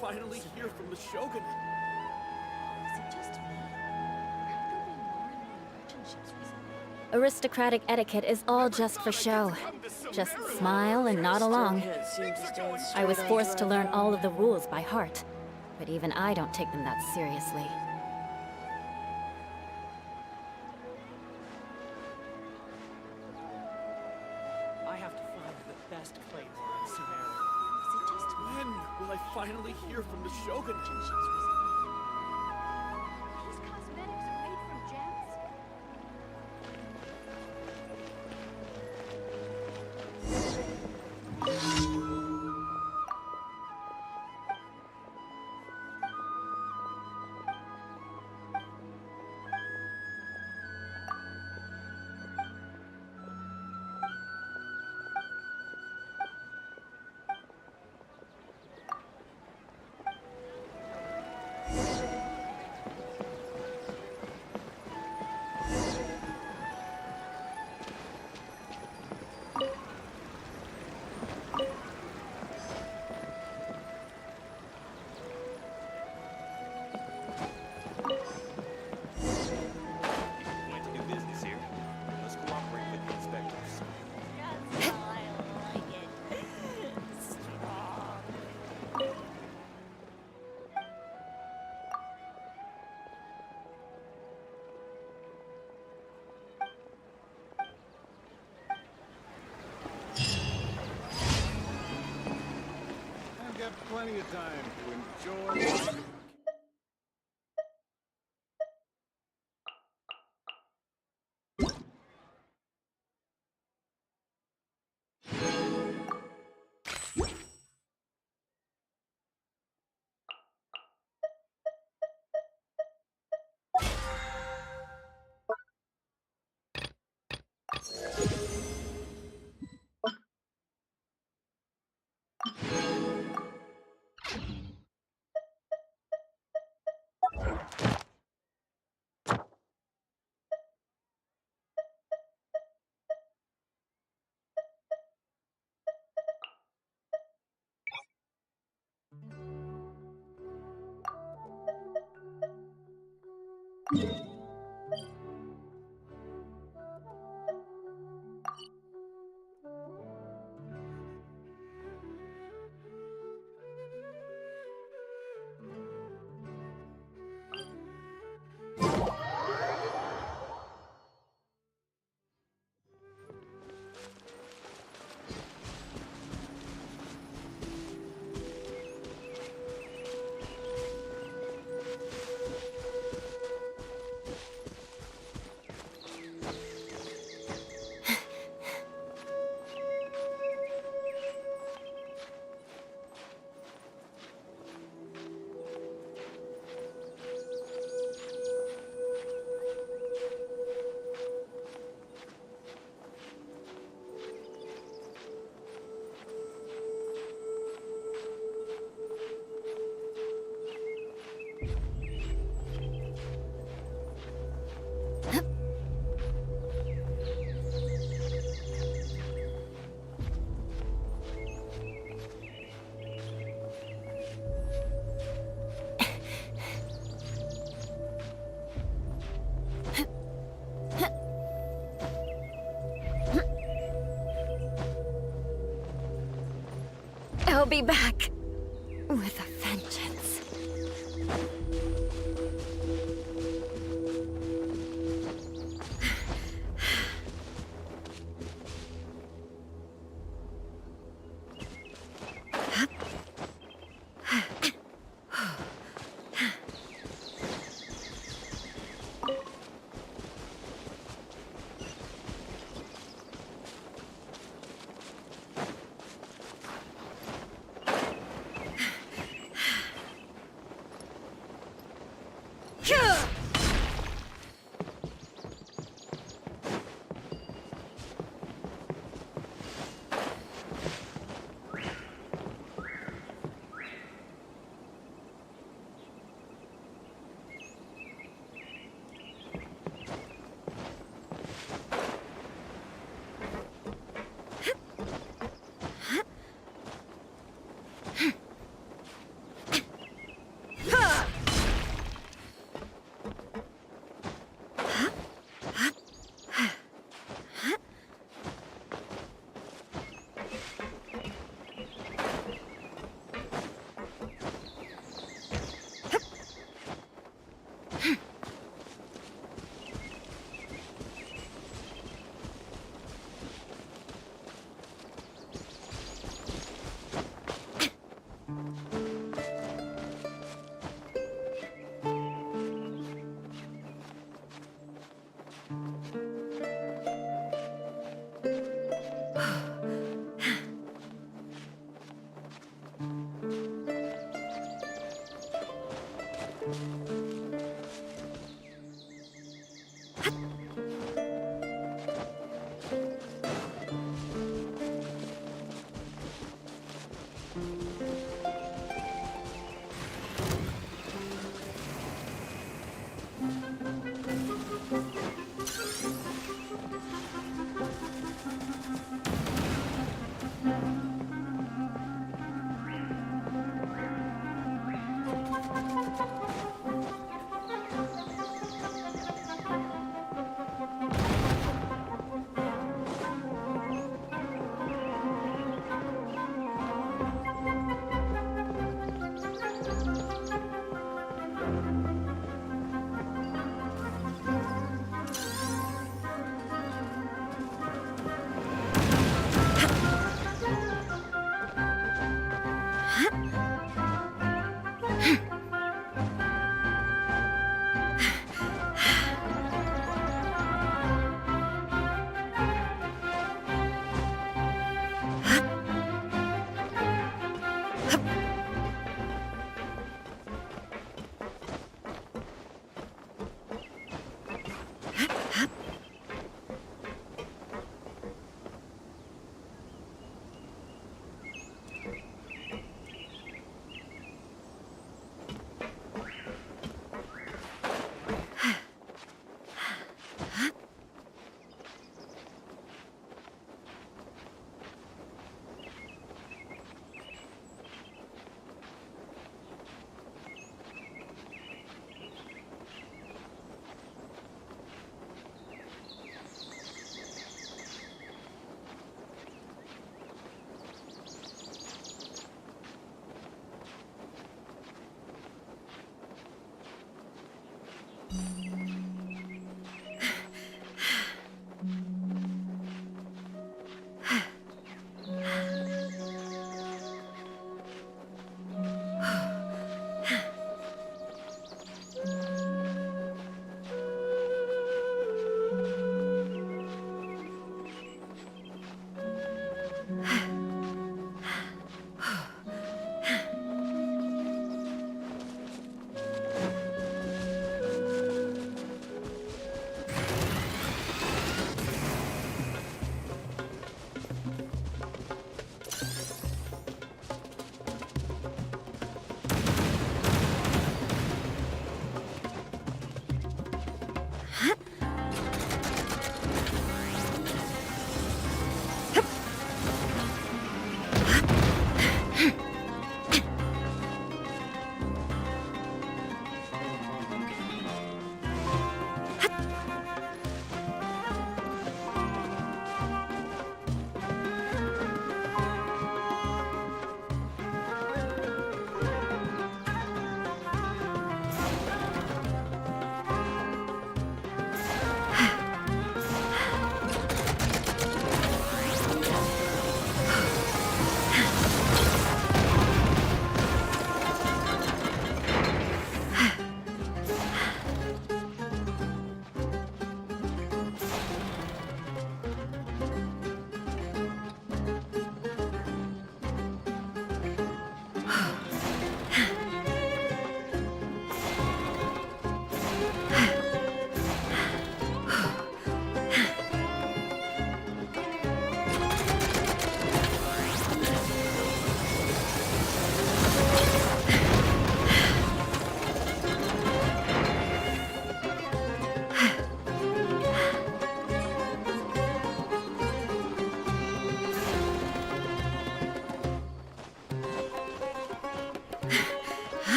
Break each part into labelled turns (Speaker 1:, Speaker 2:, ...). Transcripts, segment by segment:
Speaker 1: finally hear from the Shogun?
Speaker 2: Is it just me? Or have there been more and more merchant ships recently?
Speaker 3: Aristocratic etiquette is all just for show. Just smile and nod along. I was forced to learn all of the rules by heart, but even I don't take them that seriously.
Speaker 4: I have to find the best claymore in Sumeru.
Speaker 2: Is it just me?
Speaker 1: When will I finally hear from the Shogun?
Speaker 2: Merchant ships recently? These cosmetics are made from gems?
Speaker 5: Want to do business here? Let's cooperate with the inspectors.
Speaker 2: Yes, I like it. Strong.
Speaker 6: I've got plenty of time to enjoy life.
Speaker 3: I'll be back with a vengeance.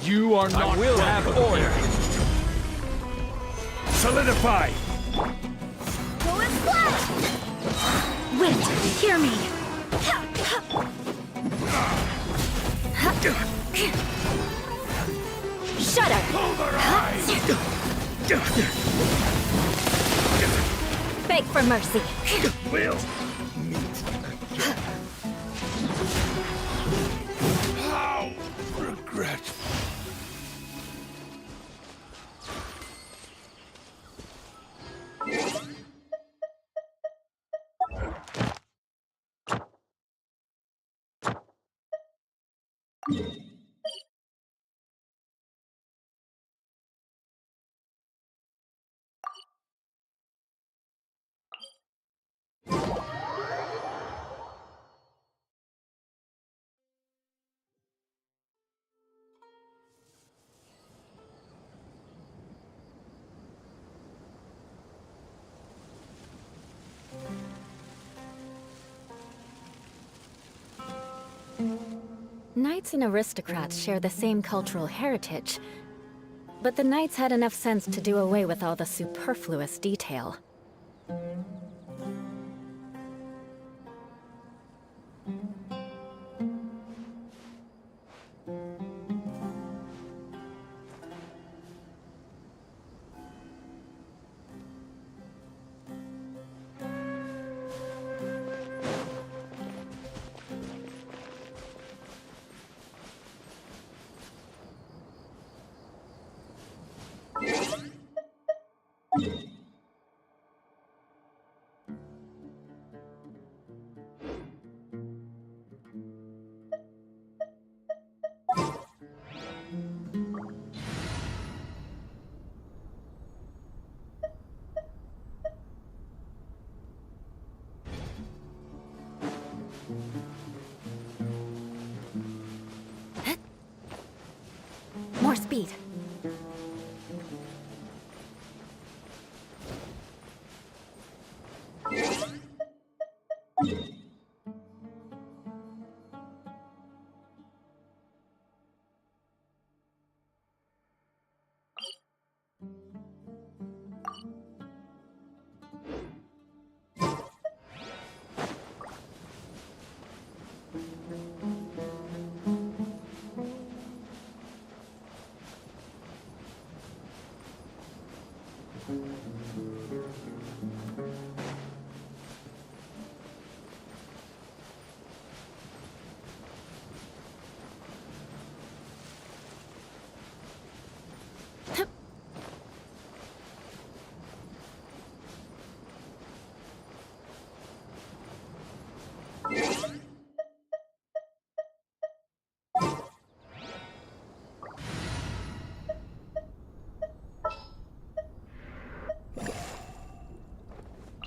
Speaker 6: You are not
Speaker 1: I will have order.
Speaker 6: Solidify!
Speaker 2: Go and flash! Wait, hear me.
Speaker 3: Shudder! Beg for mercy.
Speaker 6: Will! How regretful.
Speaker 3: Knights and aristocrats share the same cultural heritage, but the knights had enough sense to do away with all the superfluous detail. More speed.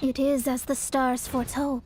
Speaker 2: It is as the stars foretold.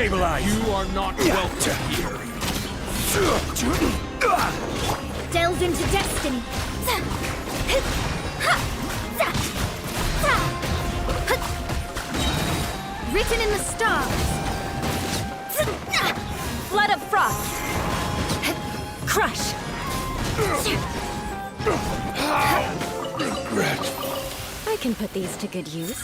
Speaker 6: Stabilize.
Speaker 1: You are not welcome here.
Speaker 2: Delve into destiny. Written in the stars.
Speaker 3: Flood of frost. Crush.
Speaker 6: Regret.
Speaker 3: I can put these to good use.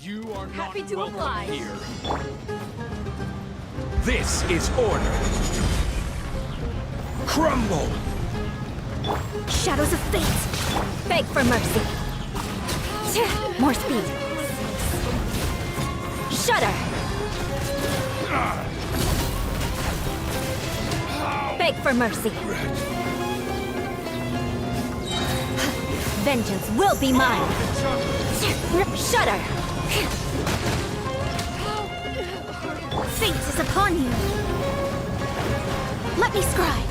Speaker 1: You are not
Speaker 2: Happy to
Speaker 1: welcome
Speaker 2: oblige.
Speaker 1: here.
Speaker 6: This is order. Crumble.
Speaker 3: Shadows of fate. Beg for mercy. More speed. Shudder. Beg for mercy. Vengeance will be mine. Shudder.
Speaker 2: Fate is upon you. Let me scry.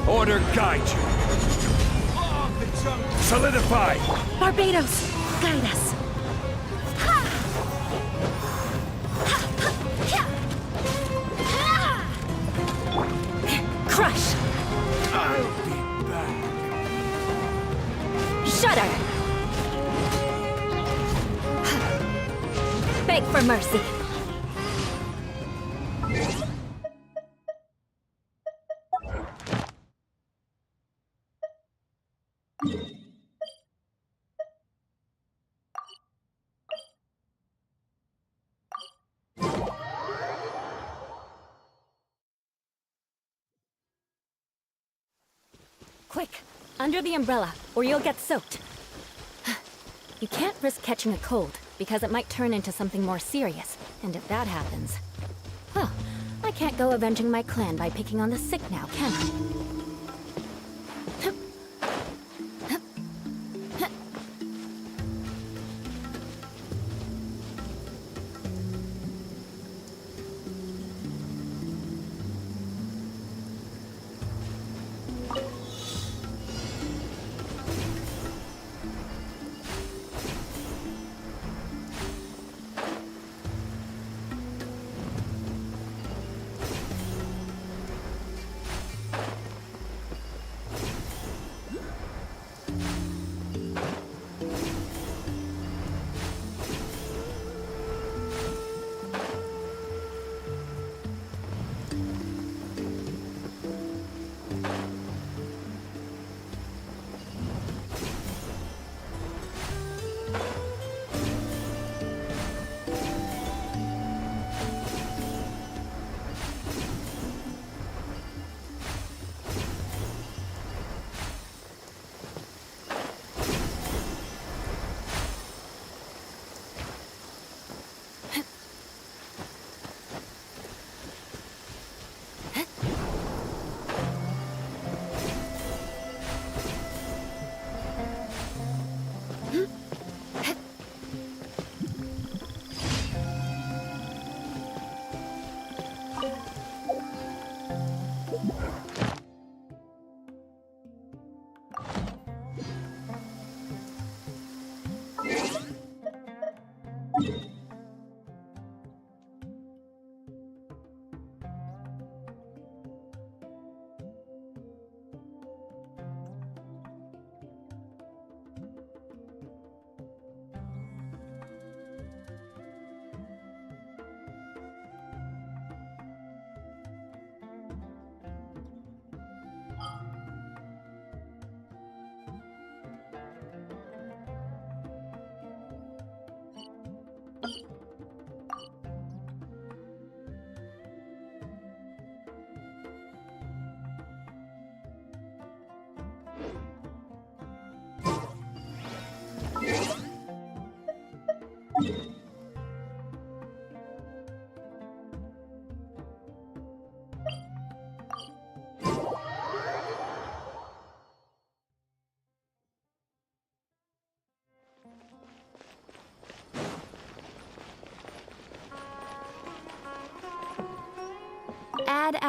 Speaker 6: Order guide you. Solidify.
Speaker 2: Barbados, guide us.
Speaker 3: Crush.
Speaker 6: I'll be back.
Speaker 3: Shudder. Beg for mercy. Quick, under the umbrella, or you'll get soaked. You can't risk catching a cold, because it might turn into something more serious. And if that happens... well, I can't go avenging my clan by picking on the sick now, can I?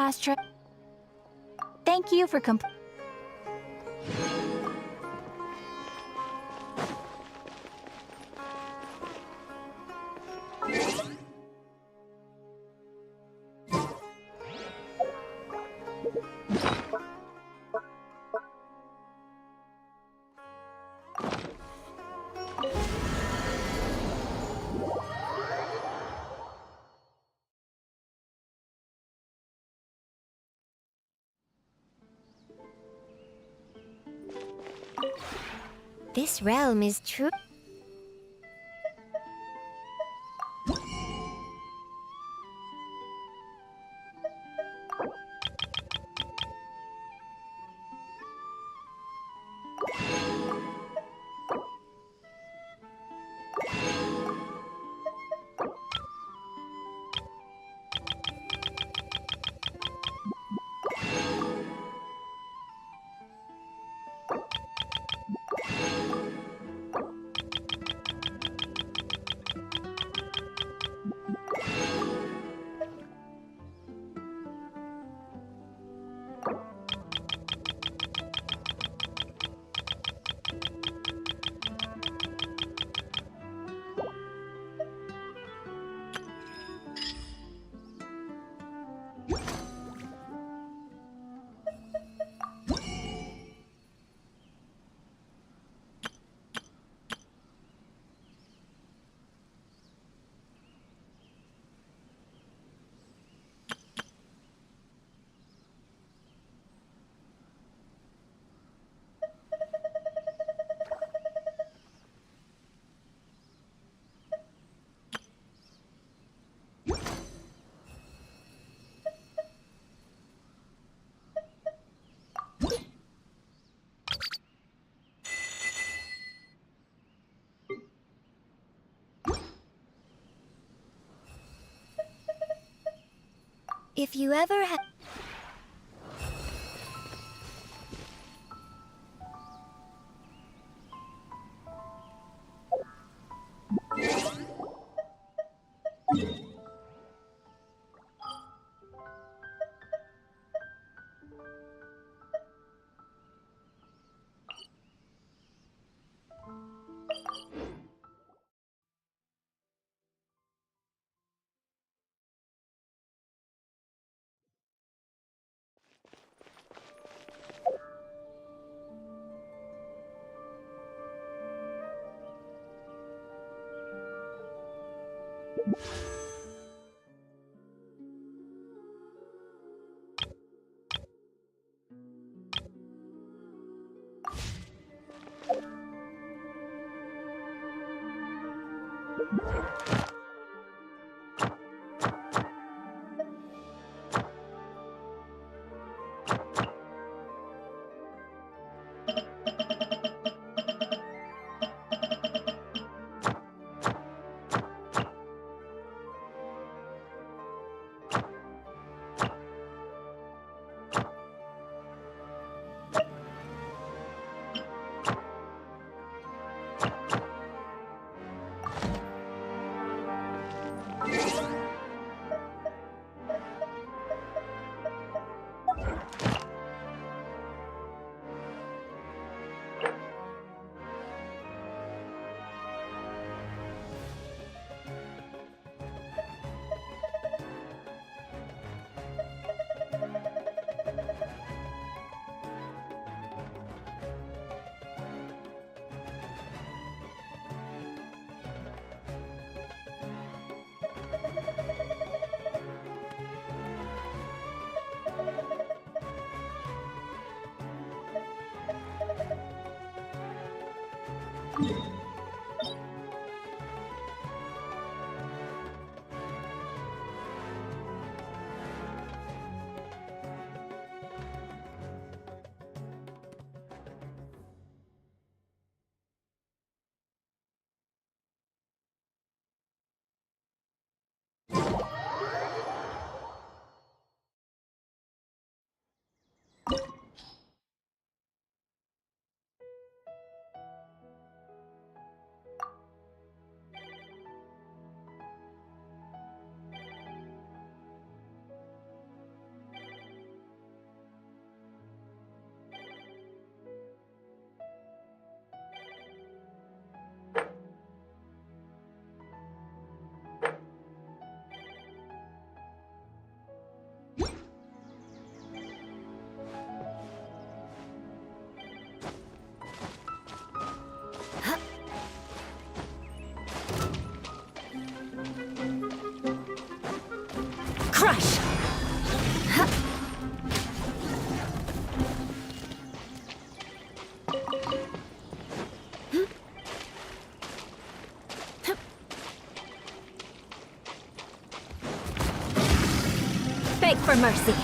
Speaker 2: last trip. Thank you for
Speaker 7: This realm is true. If you ever have...
Speaker 3: Crush! Beg for mercy.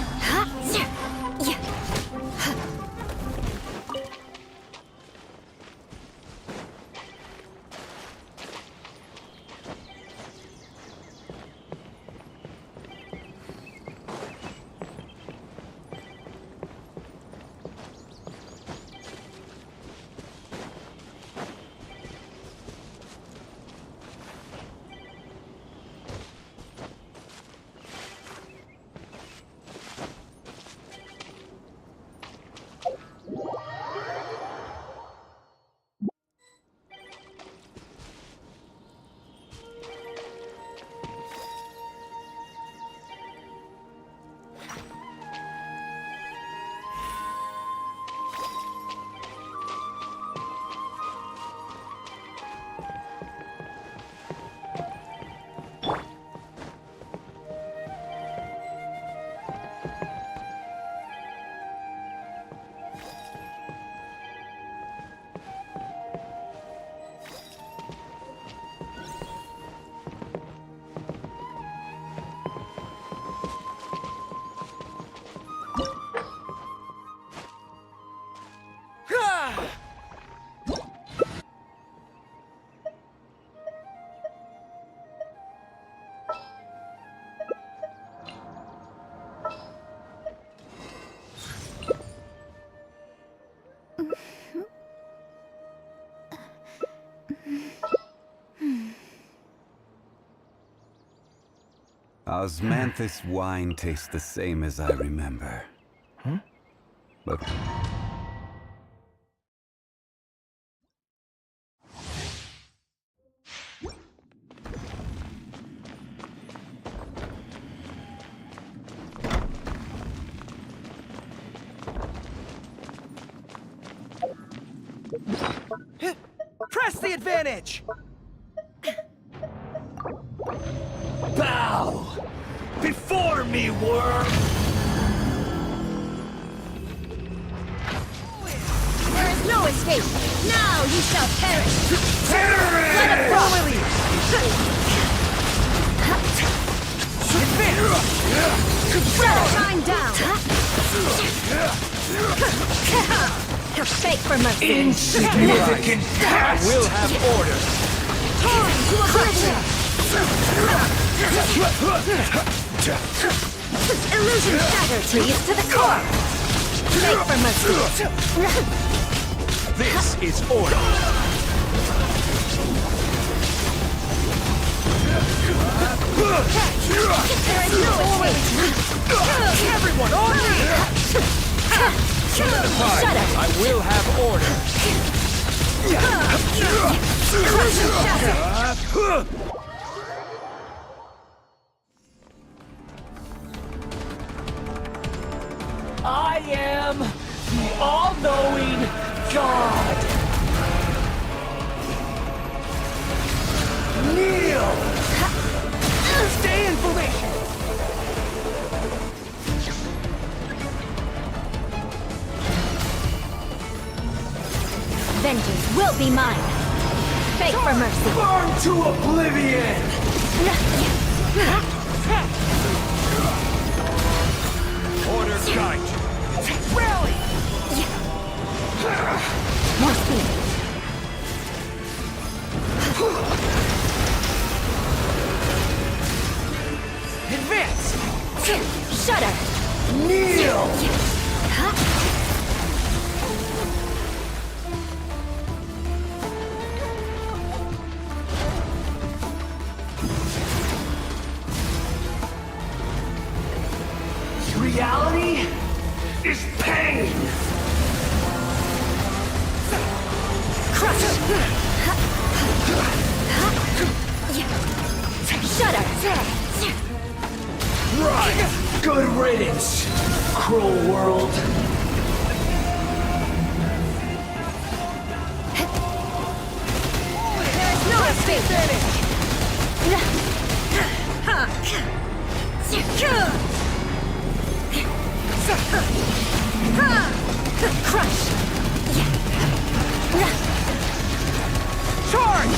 Speaker 8: Osmanthus wine tastes the same as I remember. Huh? But...
Speaker 4: Press the advantage! Bow! Before me, worm!
Speaker 3: There is no escape! Now you shall perish!
Speaker 4: Terrorist!
Speaker 3: Let it fall! Shine down! Beg for mercy!
Speaker 4: Insignificant past!
Speaker 6: We'll have order.
Speaker 3: Torn to oblivion! Illusion shatter trees to the core! Beg for mercy!
Speaker 6: This is order.
Speaker 3: There is no escape!
Speaker 4: Everyone on me!
Speaker 3: Shudder!
Speaker 6: I will have order.
Speaker 3: Illusion shatter!
Speaker 4: I am the all-knowing God! Kneel! Stay in formation!
Speaker 3: Vengeance will be mine! Beg for mercy!
Speaker 4: Burn to oblivion!
Speaker 6: Order guide you.
Speaker 4: Rally!
Speaker 3: More speed!
Speaker 4: Advance!
Speaker 3: Shudder!
Speaker 4: Kneel! Reality is pain!
Speaker 3: Crush! Shudder!
Speaker 4: Right! Good riddance, cruel world!
Speaker 3: There is no escape! Crush!
Speaker 6: Charge!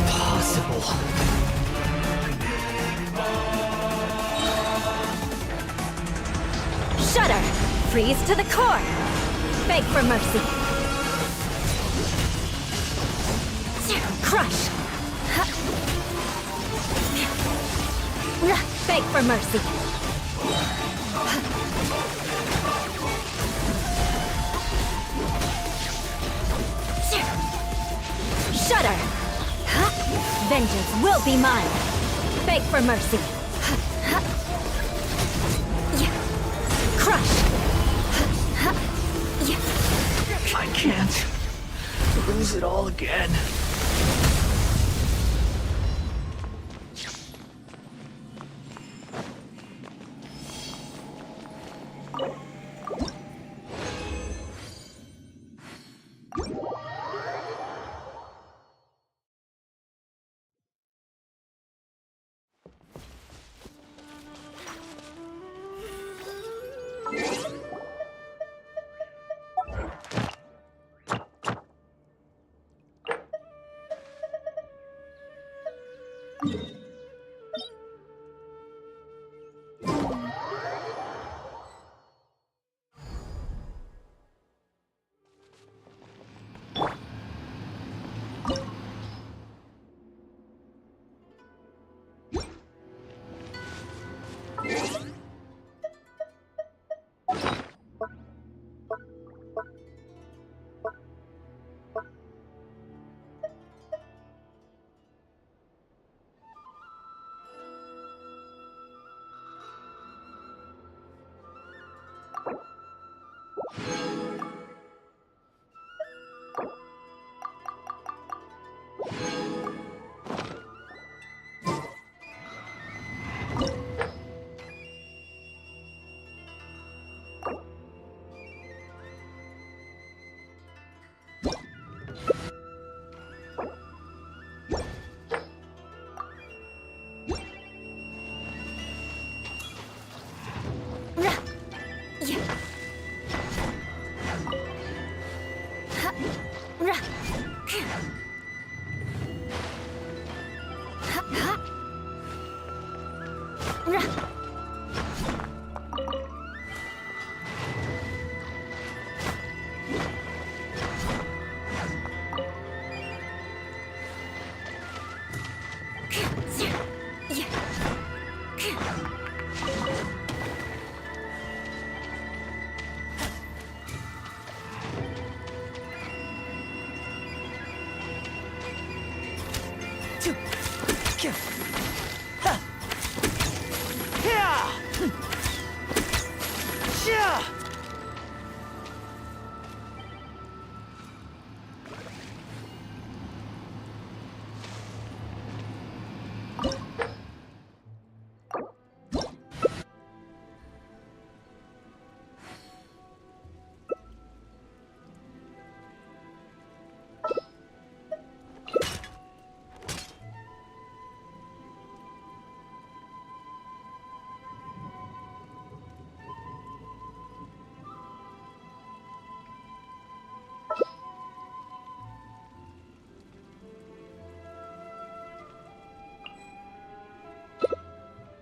Speaker 4: Possible.
Speaker 3: Shudder! Freeze to the core! Beg for mercy! Crush! Beg for mercy! Shudder! Vengeance will be mine! Beg for mercy! Crush!
Speaker 4: I can't lose it all again.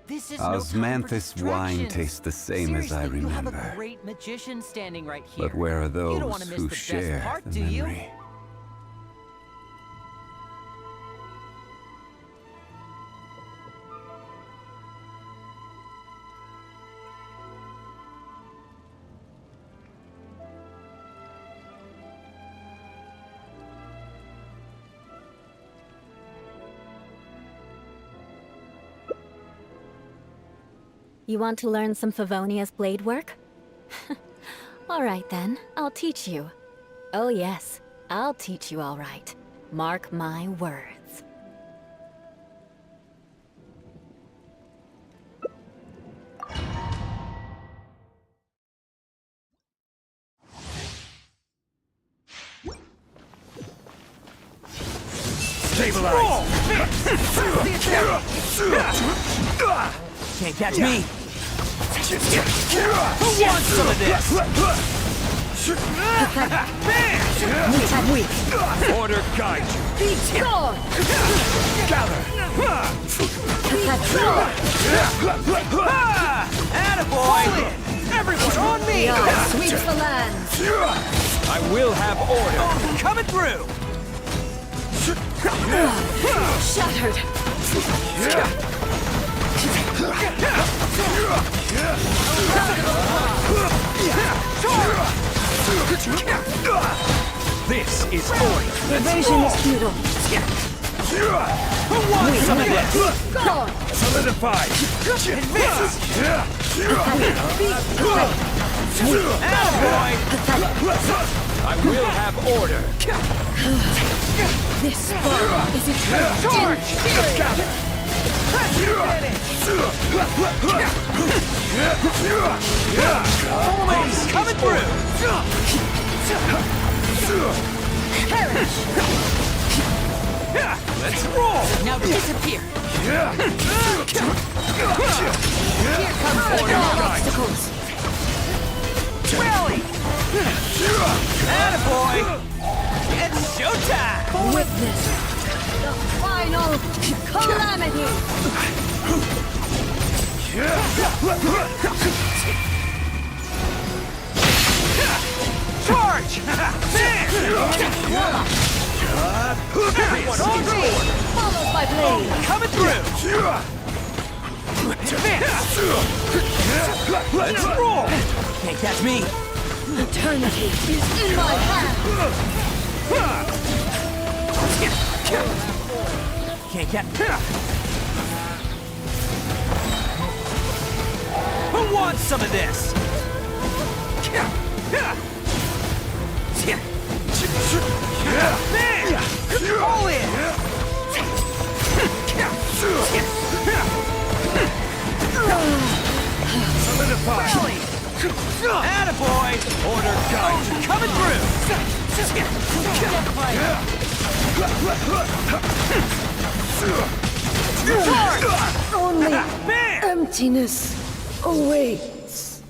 Speaker 4: This is
Speaker 8: Osmanthus
Speaker 4: no time for
Speaker 8: wine
Speaker 4: distractions.
Speaker 8: tastes the same as I
Speaker 4: Seriously, you have a
Speaker 8: remember.
Speaker 4: great magician standing right here.
Speaker 8: But where are
Speaker 4: You don't
Speaker 8: those
Speaker 4: wanna miss
Speaker 8: who
Speaker 4: the best
Speaker 8: share
Speaker 4: part,
Speaker 8: the
Speaker 4: do you?
Speaker 8: memory?
Speaker 3: You want to learn some Favonia's blade work? All right then, I'll teach you. Oh yes, I'll teach you all right. Mark my words.
Speaker 4: Can't catch me. Who wants some of this?
Speaker 5: Order guide you.
Speaker 4: Gather. Attaboy! Everyone on me!
Speaker 6: Sweeps the lands.
Speaker 5: I will have order.
Speaker 4: Coming through!
Speaker 6: Shattered.
Speaker 5: This is order.
Speaker 6: Evasion is futile.
Speaker 4: Who wants some of this?
Speaker 6: Gone.
Speaker 5: Solidified.
Speaker 4: Attaboy!
Speaker 5: I will have order.
Speaker 6: This spell is eternal.
Speaker 4: Charge! Always coming through!
Speaker 6: Perish.
Speaker 4: Let's roll!
Speaker 6: Now disappear. Here comes all obstacles.
Speaker 4: Rally! Attaboy! It's showtime!
Speaker 6: Witness the final calamity.
Speaker 4: Charge! Everyone on board!
Speaker 6: Followed by blade.
Speaker 4: Coming through! Let's roll! Can't catch me!
Speaker 6: Eternity is in my hand.
Speaker 4: Can't catch... Who wants some of this? All in! Rally! Attaboy! Order guide coming through!
Speaker 6: Only
Speaker 4: Bam!
Speaker 6: emptiness awaits.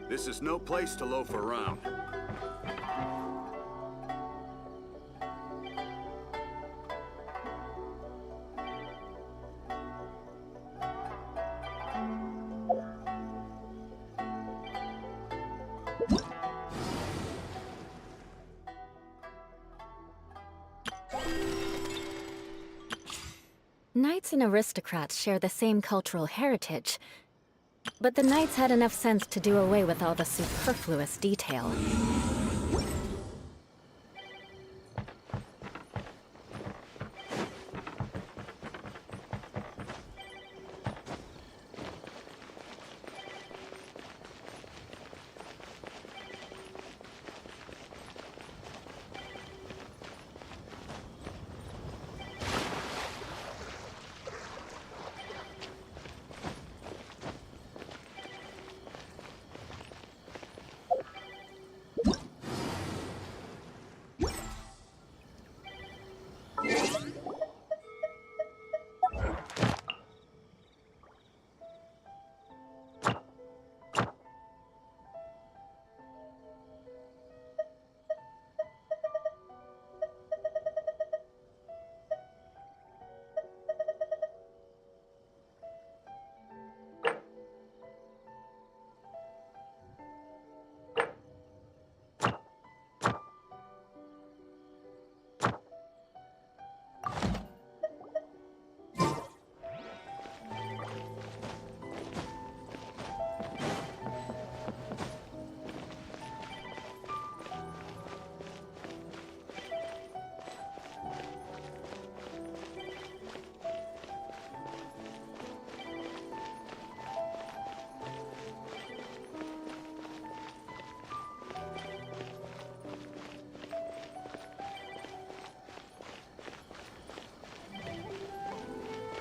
Speaker 9: This is no place to loaf around.
Speaker 3: Knights and aristocrats share the same cultural heritage, but the knights had enough sense to do away with all the superfluous detail.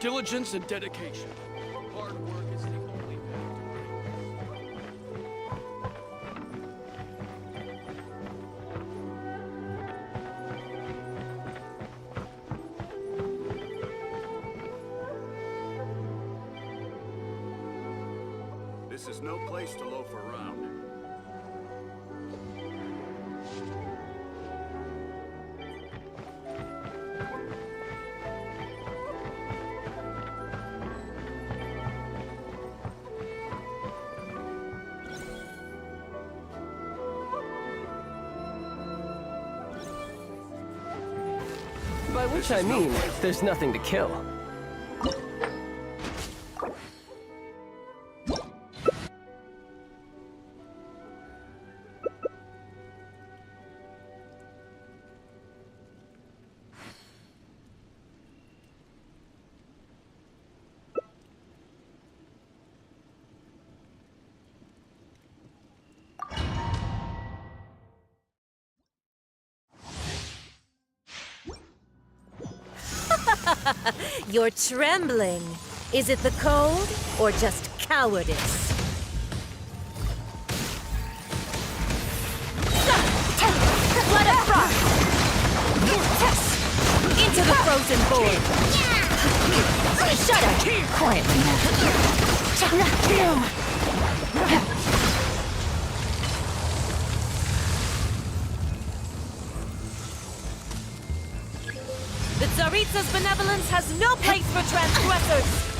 Speaker 1: diligence and dedication. Hard work is the only path.
Speaker 9: This is no place to loaf around.
Speaker 4: By which I mean, there's nothing to kill.
Speaker 3: You're trembling. Is it the cold or just cowardice? Blood of frost! Into the frozen void! Shut up! Quietly now. The Tsaritsa's benevolence has no place for transgressors!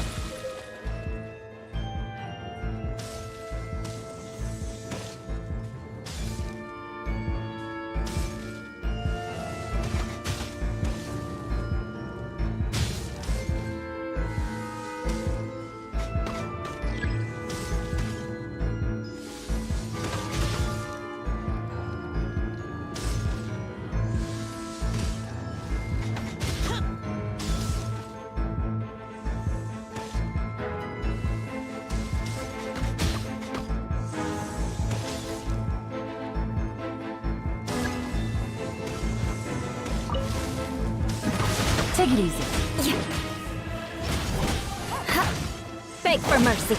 Speaker 3: Take it easy. Beg for mercy.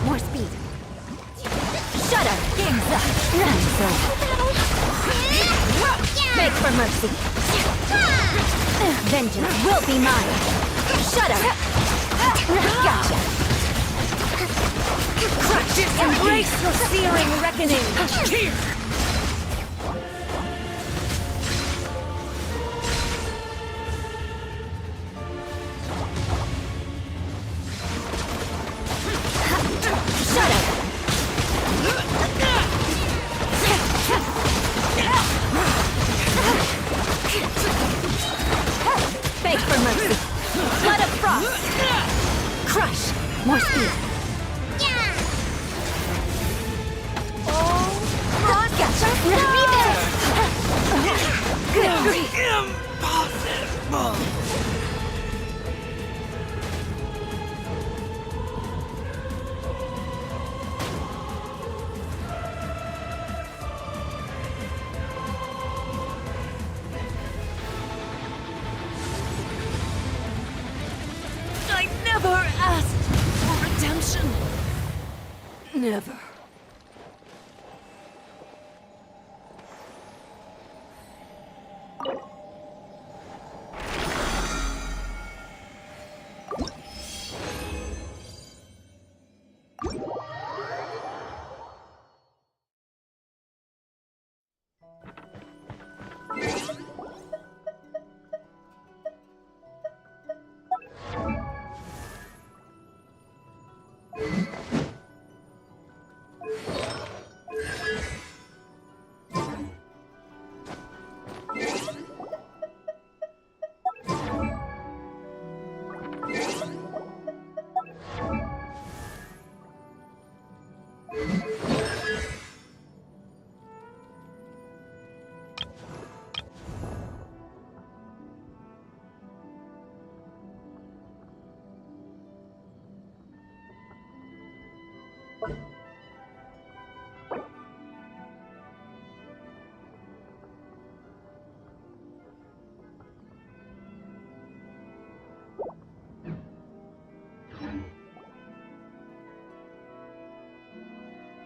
Speaker 3: More speed. Shut up. Game's up. Beg for mercy. Vengeance will be mine. Shut up. Gotcha. Embrace your searing reckoning! Here! Shut up! Beg for mercy! Blood of frost! Crush! More speed! Good grief! Impossible! I never asked for redemption. Never.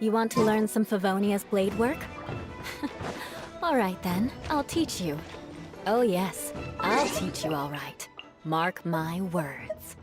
Speaker 3: You want to learn some Favonia's blade work? All right then, I'll teach you. Oh yes, I'll teach you all right. Mark my words.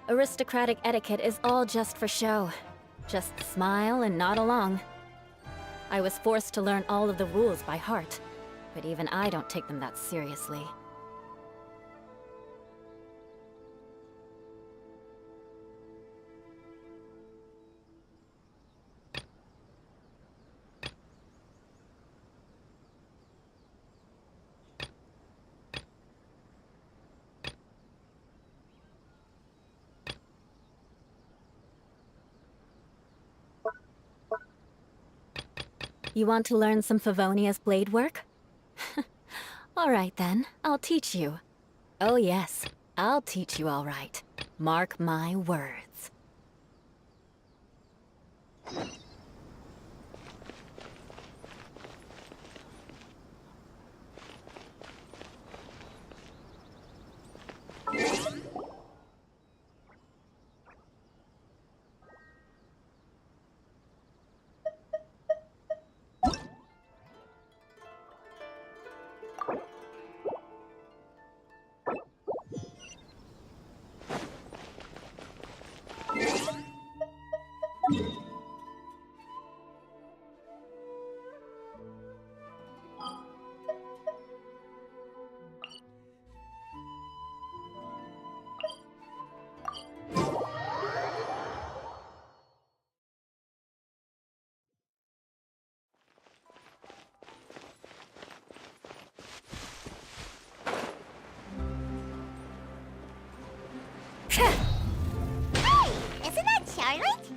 Speaker 3: Aristocratic etiquette is all just for show. Just smile and nod along. I was forced to learn all of the rules by heart, but even I don't take them that seriously. You want to learn some Favonia's blade work? All right then, I'll teach you. Oh yes, I'll teach you all right. Mark my words.
Speaker 7: Isn't that Charlotte?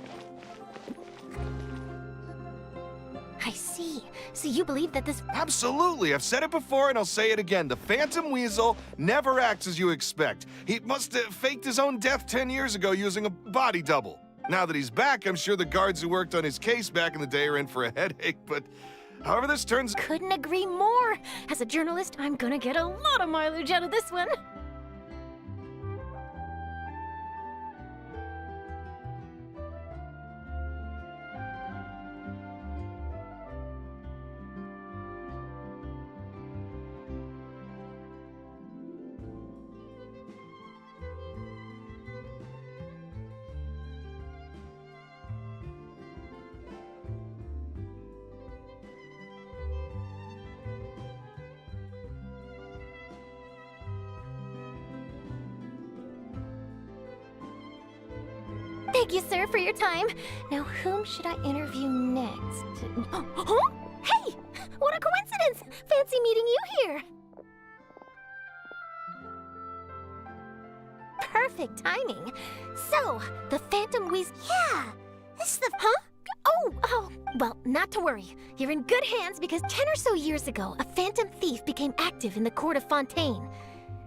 Speaker 7: I see. So you believe that this...
Speaker 10: Absolutely. I've said it before and I'll say it again. The Phantom Weasel never acts as you expect. He must have faked his own death 10 years ago using a body double. Now that he's back, I'm sure the guards who worked on his case back in the day are in for a headache, but however this turns...
Speaker 2: Couldn't agree more. As a journalist, I'm gonna get a lot of mileage out of this one. Thank you, sir, for your time. Now, whom should I interview next? Huh? Hey! What a coincidence! Fancy meeting you here. Perfect timing. So, the Phantom Weasel... Yeah! This is the... Huh? Oh, well, not to worry. You're in good hands because 10 or so years ago, a phantom thief became active in the court of Fontaine.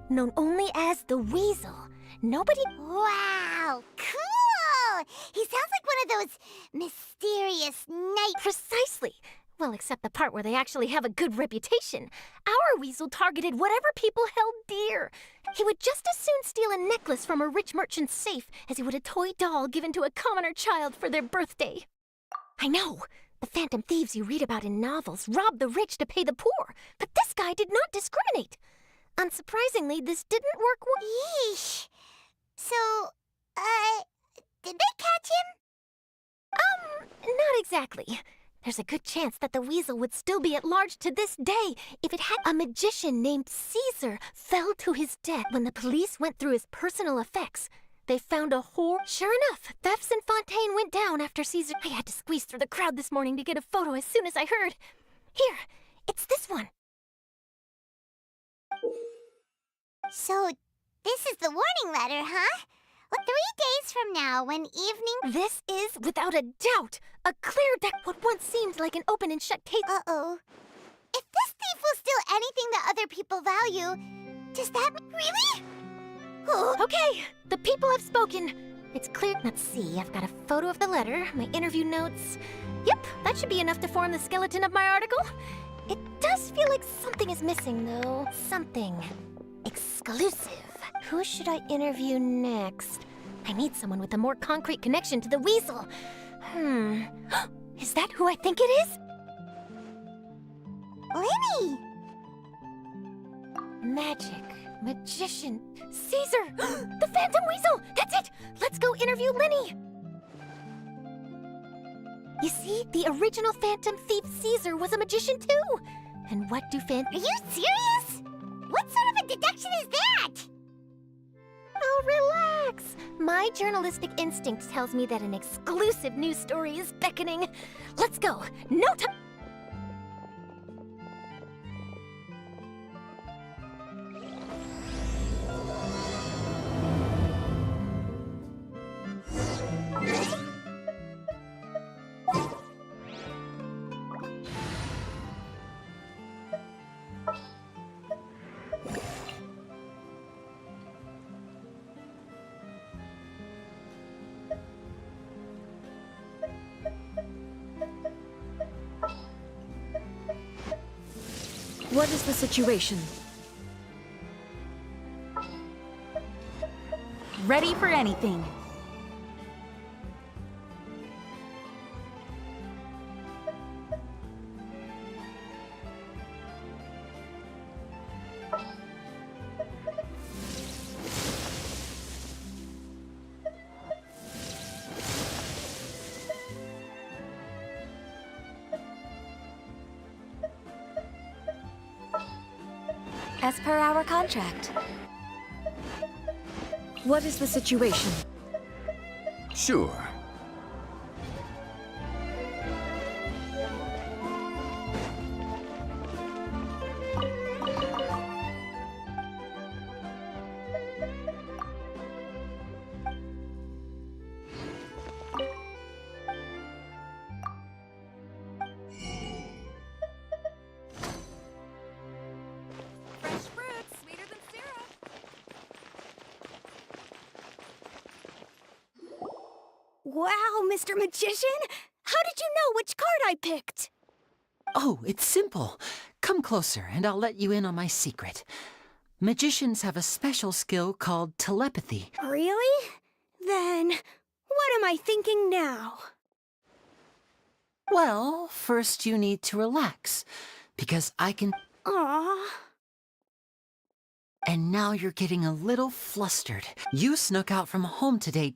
Speaker 2: Known only as the Weasel. Nobody...
Speaker 7: Wow, cool! He sounds like one of those mysterious night...
Speaker 2: Precisely. Well, except the part where they actually have a good reputation. Our Weasel targeted whatever people held dear. He would just as soon steal a necklace from a rich merchant's safe as he would a toy doll given to a commoner child for their birthday. I know. The phantom thieves you read about in novels rob the rich to pay the poor. But this guy did not discriminate. Unsurprisingly, this didn't work well.
Speaker 7: Yeesh. So, did they catch him?
Speaker 2: Not exactly. There's a good chance that the Weasel would still be at large to this day if it had... A magician named Caesar fell to his death when the police went through his personal effects. They found a whore. Sure enough, thefts in Fontaine went down after Caesar... I had to squeeze through the crowd this morning to get a photo as soon as I heard. Here, it's this one.
Speaker 7: So, this is the warning letter, huh? Well, 3 days from now, when evening...
Speaker 2: This is, without a doubt, a clear deck what once seemed like an open and shut case.
Speaker 7: Uh-oh. If this thief will steal anything that other people value, does that... Really? Oh.
Speaker 2: Okay, the people have spoken. It's clear. Let's see, I've got a photo of the letter, my interview notes. Yep, that should be enough to form the skeleton of my article. It does feel like something is missing, though. Something exclusive. Who should I interview next? I need someone with a more concrete connection to the weasel. Is that who I think it is?
Speaker 7: Lenny!
Speaker 2: Magic, magician, Caesar! The Phantom Weasel! That's it! Let's go interview Lenny! You see, the original Phantom Thief Caesar was a magician too! And what do
Speaker 7: Are you serious? What sort of a deduction is that?
Speaker 2: Oh, relax! My journalistic instinct tells me that an exclusive news story is beckoning. Let's go! No time!
Speaker 6: What is the situation?
Speaker 3: Ready for anything. As per our contract.
Speaker 6: What is the situation?
Speaker 8: Sure.
Speaker 6: Wow, Mr. Magician! How did you know which card I picked?
Speaker 11: Oh, it's simple. Come closer, and I'll let you in on my secret. Magicians have a special skill called telepathy.
Speaker 6: Really? Then, what am I thinking now?
Speaker 11: Well, first you need to relax, because I can...
Speaker 6: Aww.
Speaker 11: And now you're getting a little flustered. You snuck out from home today.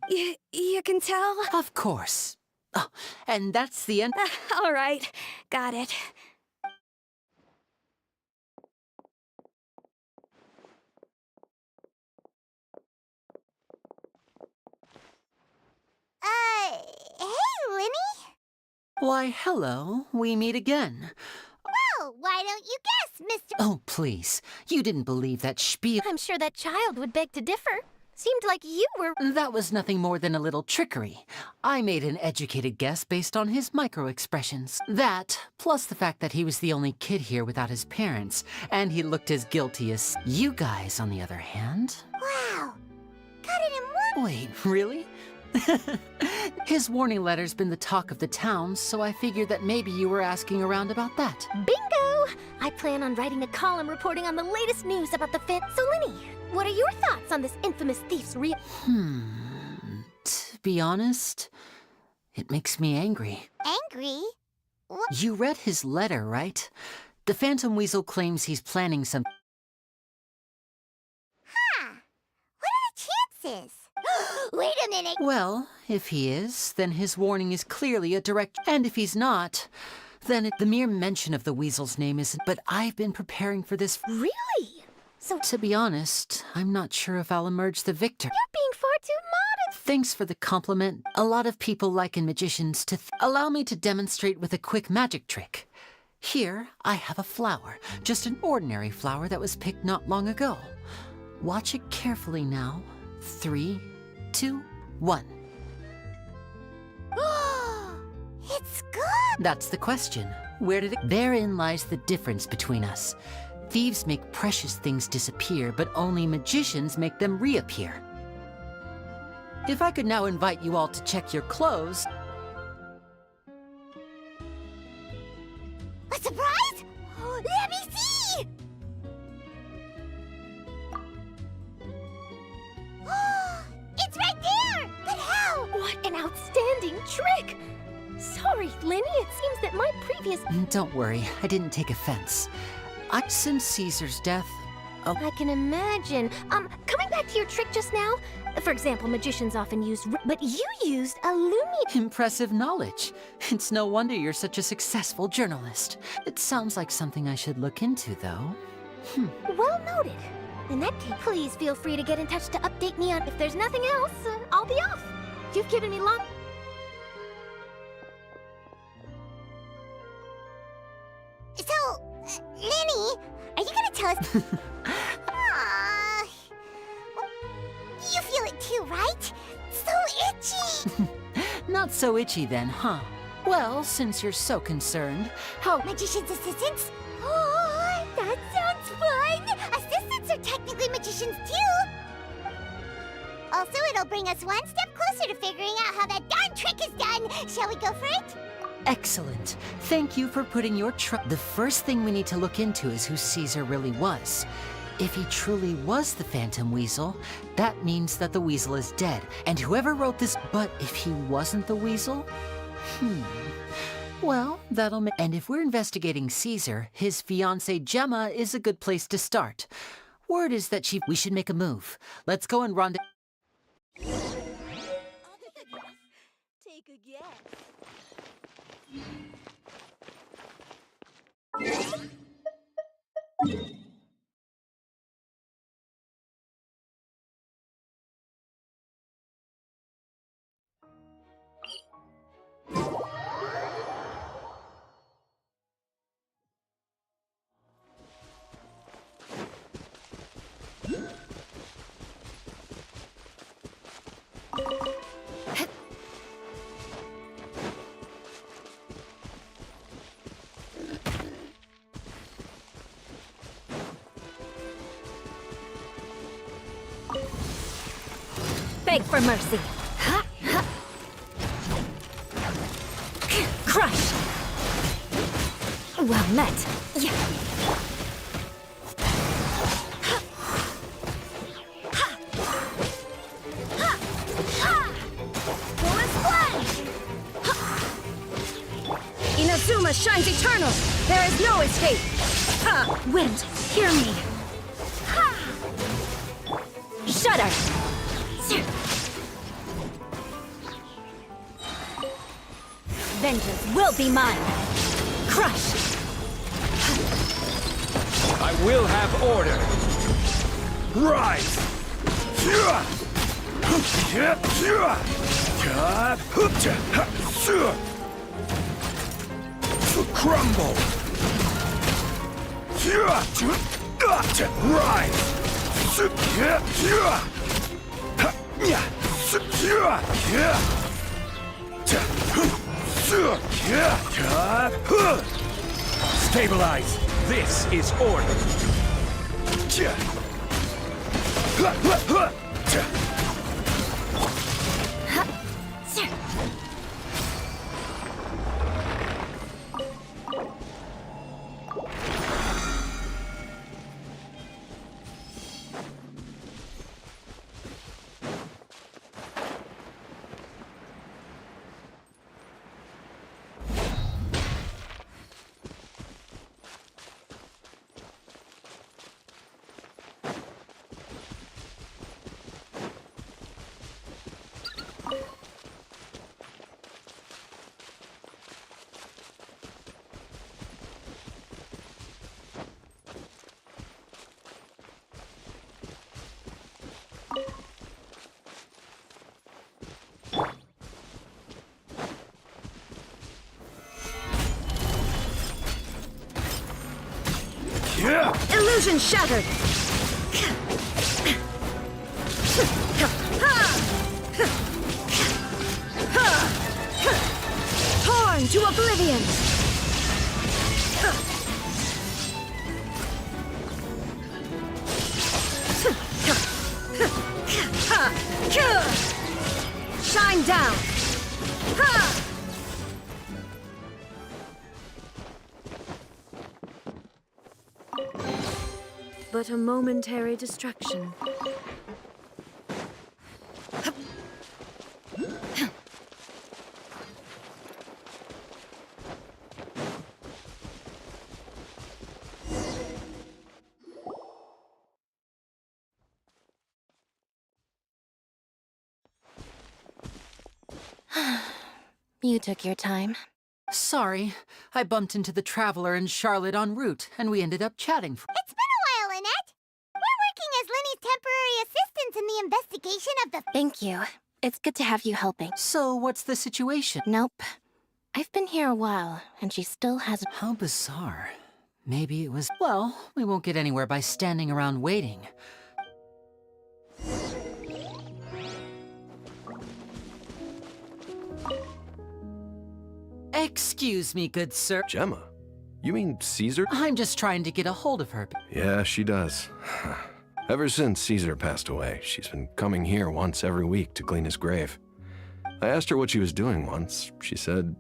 Speaker 6: You can tell?
Speaker 11: Of course. Oh, and that's the end.
Speaker 6: All right, got it.
Speaker 7: Hey, Lenny?
Speaker 11: Why, hello. We meet again.
Speaker 7: Well, why don't you guess, Mr.
Speaker 11: Oh, please. You didn't believe that spiel.
Speaker 2: I'm sure that child would beg to differ. Seemed like you were...
Speaker 11: That was nothing more than a little trickery. I made an educated guess based on his micro-expressions. That, plus the fact that he was the only kid here without his parents, and he looked as guilty as... You guys, on the other hand...
Speaker 7: Wow. Got it in one...
Speaker 11: Wait, really? His warning letter's been the talk of the town, so I figured that maybe you were asking around about that.
Speaker 2: Bingo! I plan on writing a column reporting on the latest news about the fit. So, Lenny, what are your thoughts on this infamous thief's real...
Speaker 11: To be honest, it makes me angry.
Speaker 7: Angry? What?
Speaker 11: You read his letter, right? The Phantom Weasel claims he's planning some...
Speaker 7: Huh. What are the chances? Wait a minute!
Speaker 11: Well, if he is, then his warning is clearly a direct... And if he's not, then the mere mention of the weasel's name isn't... But I've been preparing for this...
Speaker 2: Really? So...
Speaker 11: To be honest, I'm not sure if I'll emerge the victor.
Speaker 2: You're being far too modest!
Speaker 11: Thanks for the compliment. A lot of people liken magicians to... Allow me to demonstrate with a quick magic trick. Here, I have a flower. Just an ordinary flower that was picked not long ago. Watch it carefully now. 3, 2, 1.
Speaker 7: It's good!
Speaker 11: That's the question. Where did it... Therein lies the difference between us. Thieves make precious things disappear, but only magicians make them reappear. If I could now invite you all to check your clothes...
Speaker 7: A surprise? Let me see! It's right there! But how?
Speaker 2: What an outstanding trick! Sorry, Lenny, it seems that my previous...
Speaker 11: Don't worry, I didn't take offense. Since Caesar's death...
Speaker 2: I can imagine. Coming back to your trick just now, for example, magicians often use... But you used a
Speaker 11: Impressive knowledge. It's no wonder you're such a successful journalist. It sounds like something I should look into, though.
Speaker 2: Well noted. In that case, please feel free to get in touch to update me on... If there's nothing else, I'll be off. You've given me long...
Speaker 7: So, Lenny, are you gonna tell us... You feel it too, right? So itchy!
Speaker 11: Not so itchy then, huh? Well, since you're so concerned, how...
Speaker 7: Magician's assistants? Oh, that sounds fun! Assistants are technically magicians too! Also, it'll bring us one step closer to figuring out how that darn trick is done! Shall we go for it?
Speaker 11: Excellent. Thank you for putting your trust... The first thing we need to look into is who Caesar really was. If he truly was the Phantom Weasel, that means that the Weasel is dead, and whoever wrote this... But if he wasn't the Weasel? Well, that'll make... And if we're investigating Caesar, his fiancée Gemma is a good place to start. Word is that we should make a move. Let's go and rendezvous...
Speaker 6: Take a guess.
Speaker 3: Beg for mercy. Crush! Well met. Yeah.
Speaker 6: Inazuma shines eternal! There is no escape!
Speaker 3: Wind, hear me. Shudder! Vengeance will be mine. Crush!
Speaker 1: I will have order.
Speaker 9: Rise! Crumble!
Speaker 1: Stabilize. This is order.
Speaker 6: Illusion shattered! to oblivion! Shine down! But a momentary distraction.
Speaker 3: You took your time.
Speaker 11: Sorry, I bumped into the Traveler and Charlotte en route, and we ended up chatting for—
Speaker 7: It's been a while, Lynette. We're working as Lenny's temporary assistants in the investigation of the...
Speaker 3: Thank you. It's good to have you helping.
Speaker 11: So, what's the situation?
Speaker 3: Nope. I've been here a while, and she still hasn't—
Speaker 11: How bizarre. Maybe it was— Well, we won't get anywhere by standing around waiting. Excuse me, good sir.
Speaker 9: Gemma? You mean Caesar?
Speaker 11: I'm just trying to get a hold of her.
Speaker 9: Yeah, she does. Ever since Caesar passed away, she's been coming here once every week to clean his grave. I asked her what she was doing once. She said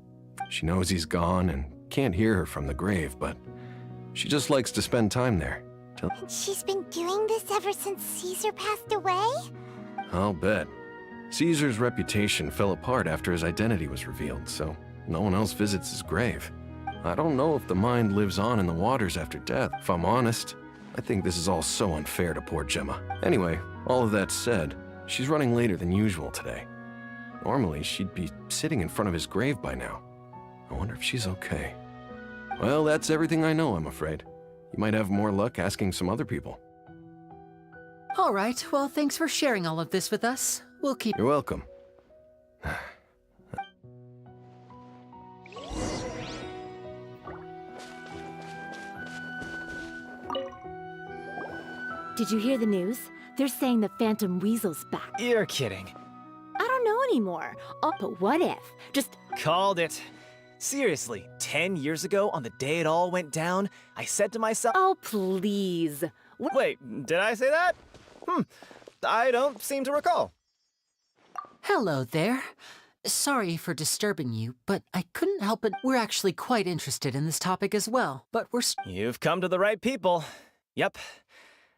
Speaker 9: she knows he's gone and can't hear her from the grave, but she just likes to spend time there.
Speaker 7: She's been doing this ever since Caesar passed away?
Speaker 9: I'll bet. Caesar's reputation fell apart after his identity was revealed, so no one else visits his grave. I don't know if the mind lives on in the waters after death. If I'm honest, I think this is all so unfair to poor Gemma. Anyway, all of that said, she's running later than usual today. Normally, she'd be sitting in front of his grave by now. I wonder if she's okay. Well, that's everything I know, I'm afraid. You might have more luck asking some other people.
Speaker 11: All right, well, thanks for sharing all of this with us. We'll keep—
Speaker 9: You're welcome.
Speaker 6: Did you hear the news? They're saying the Phantom Weasel's back.
Speaker 4: You're kidding.
Speaker 6: I don't know anymore. Oh, but what if? Just
Speaker 4: Called it. Seriously, 10 years ago, on the day it all went down, I said to myself—
Speaker 6: oh, please.
Speaker 4: Wait, did I say that? I don't seem to recall.
Speaker 11: Hello there. Sorry for disturbing you, but I couldn't help it. We're actually quite interested in this topic as well, but we're—
Speaker 4: You've come to the right people. Yep,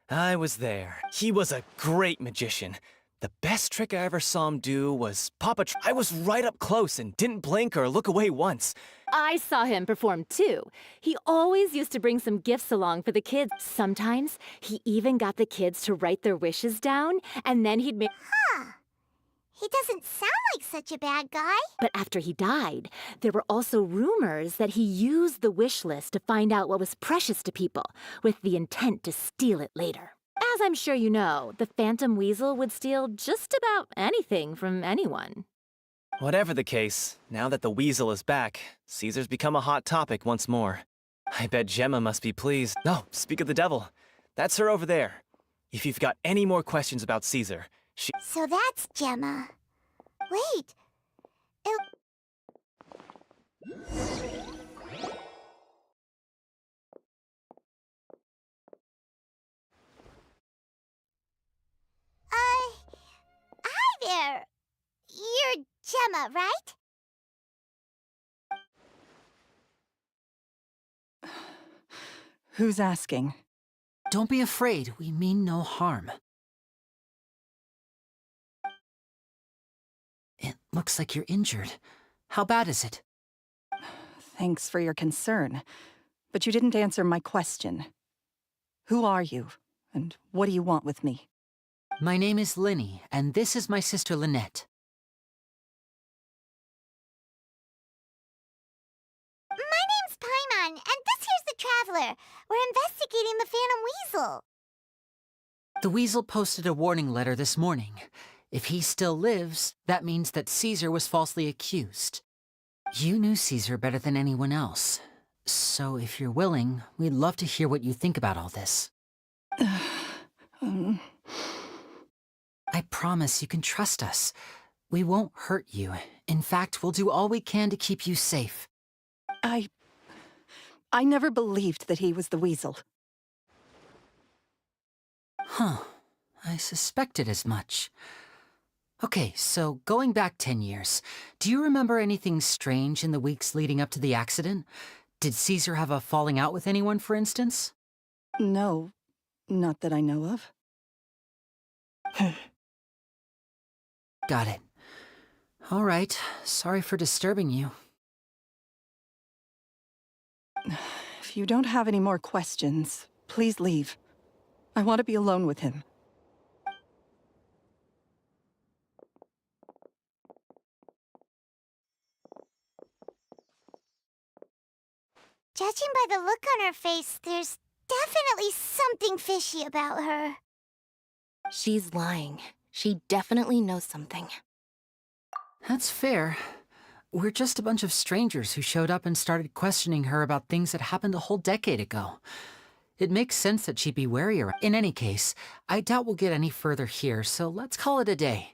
Speaker 4: I was there. He was a great magician. The best trick I ever saw him do was pop a I was right up close and didn't blink or look away once.
Speaker 6: I saw him perform too. He always used to bring some gifts along for the kids. Sometimes he even got the kids to write their wishes down, and then he'd make—
Speaker 7: Huh. He doesn't sound like such a bad guy.
Speaker 6: But after he died, there were also rumors that he used the wish list to find out what was precious to people, with the intent to steal it later. As I'm sure you know, the Phantom Weasel would steal just about anything from anyone.
Speaker 4: Whatever the case, now that the Weasel is back, Caesar's become a hot topic once more. I bet Gemma must be pleased. No, speak of the devil. That's her over there. If you've got any more questions about Caesar,
Speaker 7: So that's Gemma. Wait. Hi there. You're Gemma, right?
Speaker 12: Who's asking?
Speaker 11: Don't be afraid, we mean no harm. It looks like you're injured. How bad is it?
Speaker 12: Thanks for your concern, but you didn't answer my question. Who are you, and what do you want with me?
Speaker 11: My name is Linny, and this is my sister Lynette.
Speaker 7: My name's Paimon, and this here's the Traveler. We're investigating the Phantom Weasel.
Speaker 11: The Weasel posted a warning letter this morning. If he still lives, that means that Caesar was falsely accused. You knew Caesar better than anyone else. So if you're willing, we'd love to hear what you think about all this. I promise you can trust us. We won't hurt you. In fact, we'll do all we can to keep you safe.
Speaker 12: I never believed that he was the weasel.
Speaker 11: Huh. I suspected as much. Okay, so going back 10 years, do you remember anything strange in the weeks leading up to the accident? Did Caesar have a falling out with anyone, for instance?
Speaker 12: No, not that I know of.
Speaker 11: Got it. All right, sorry for disturbing you.
Speaker 12: If you don't have any more questions, please leave. I want to be alone with him.
Speaker 7: Judging by the look on her face, there's definitely something fishy about her.
Speaker 2: She's lying. She definitely knows something.
Speaker 11: That's fair. We're just a bunch of strangers who showed up and started questioning her about things that happened a whole decade ago. It makes sense that she'd be wary around. In any case, I doubt we'll get any further here, so let's call it a day.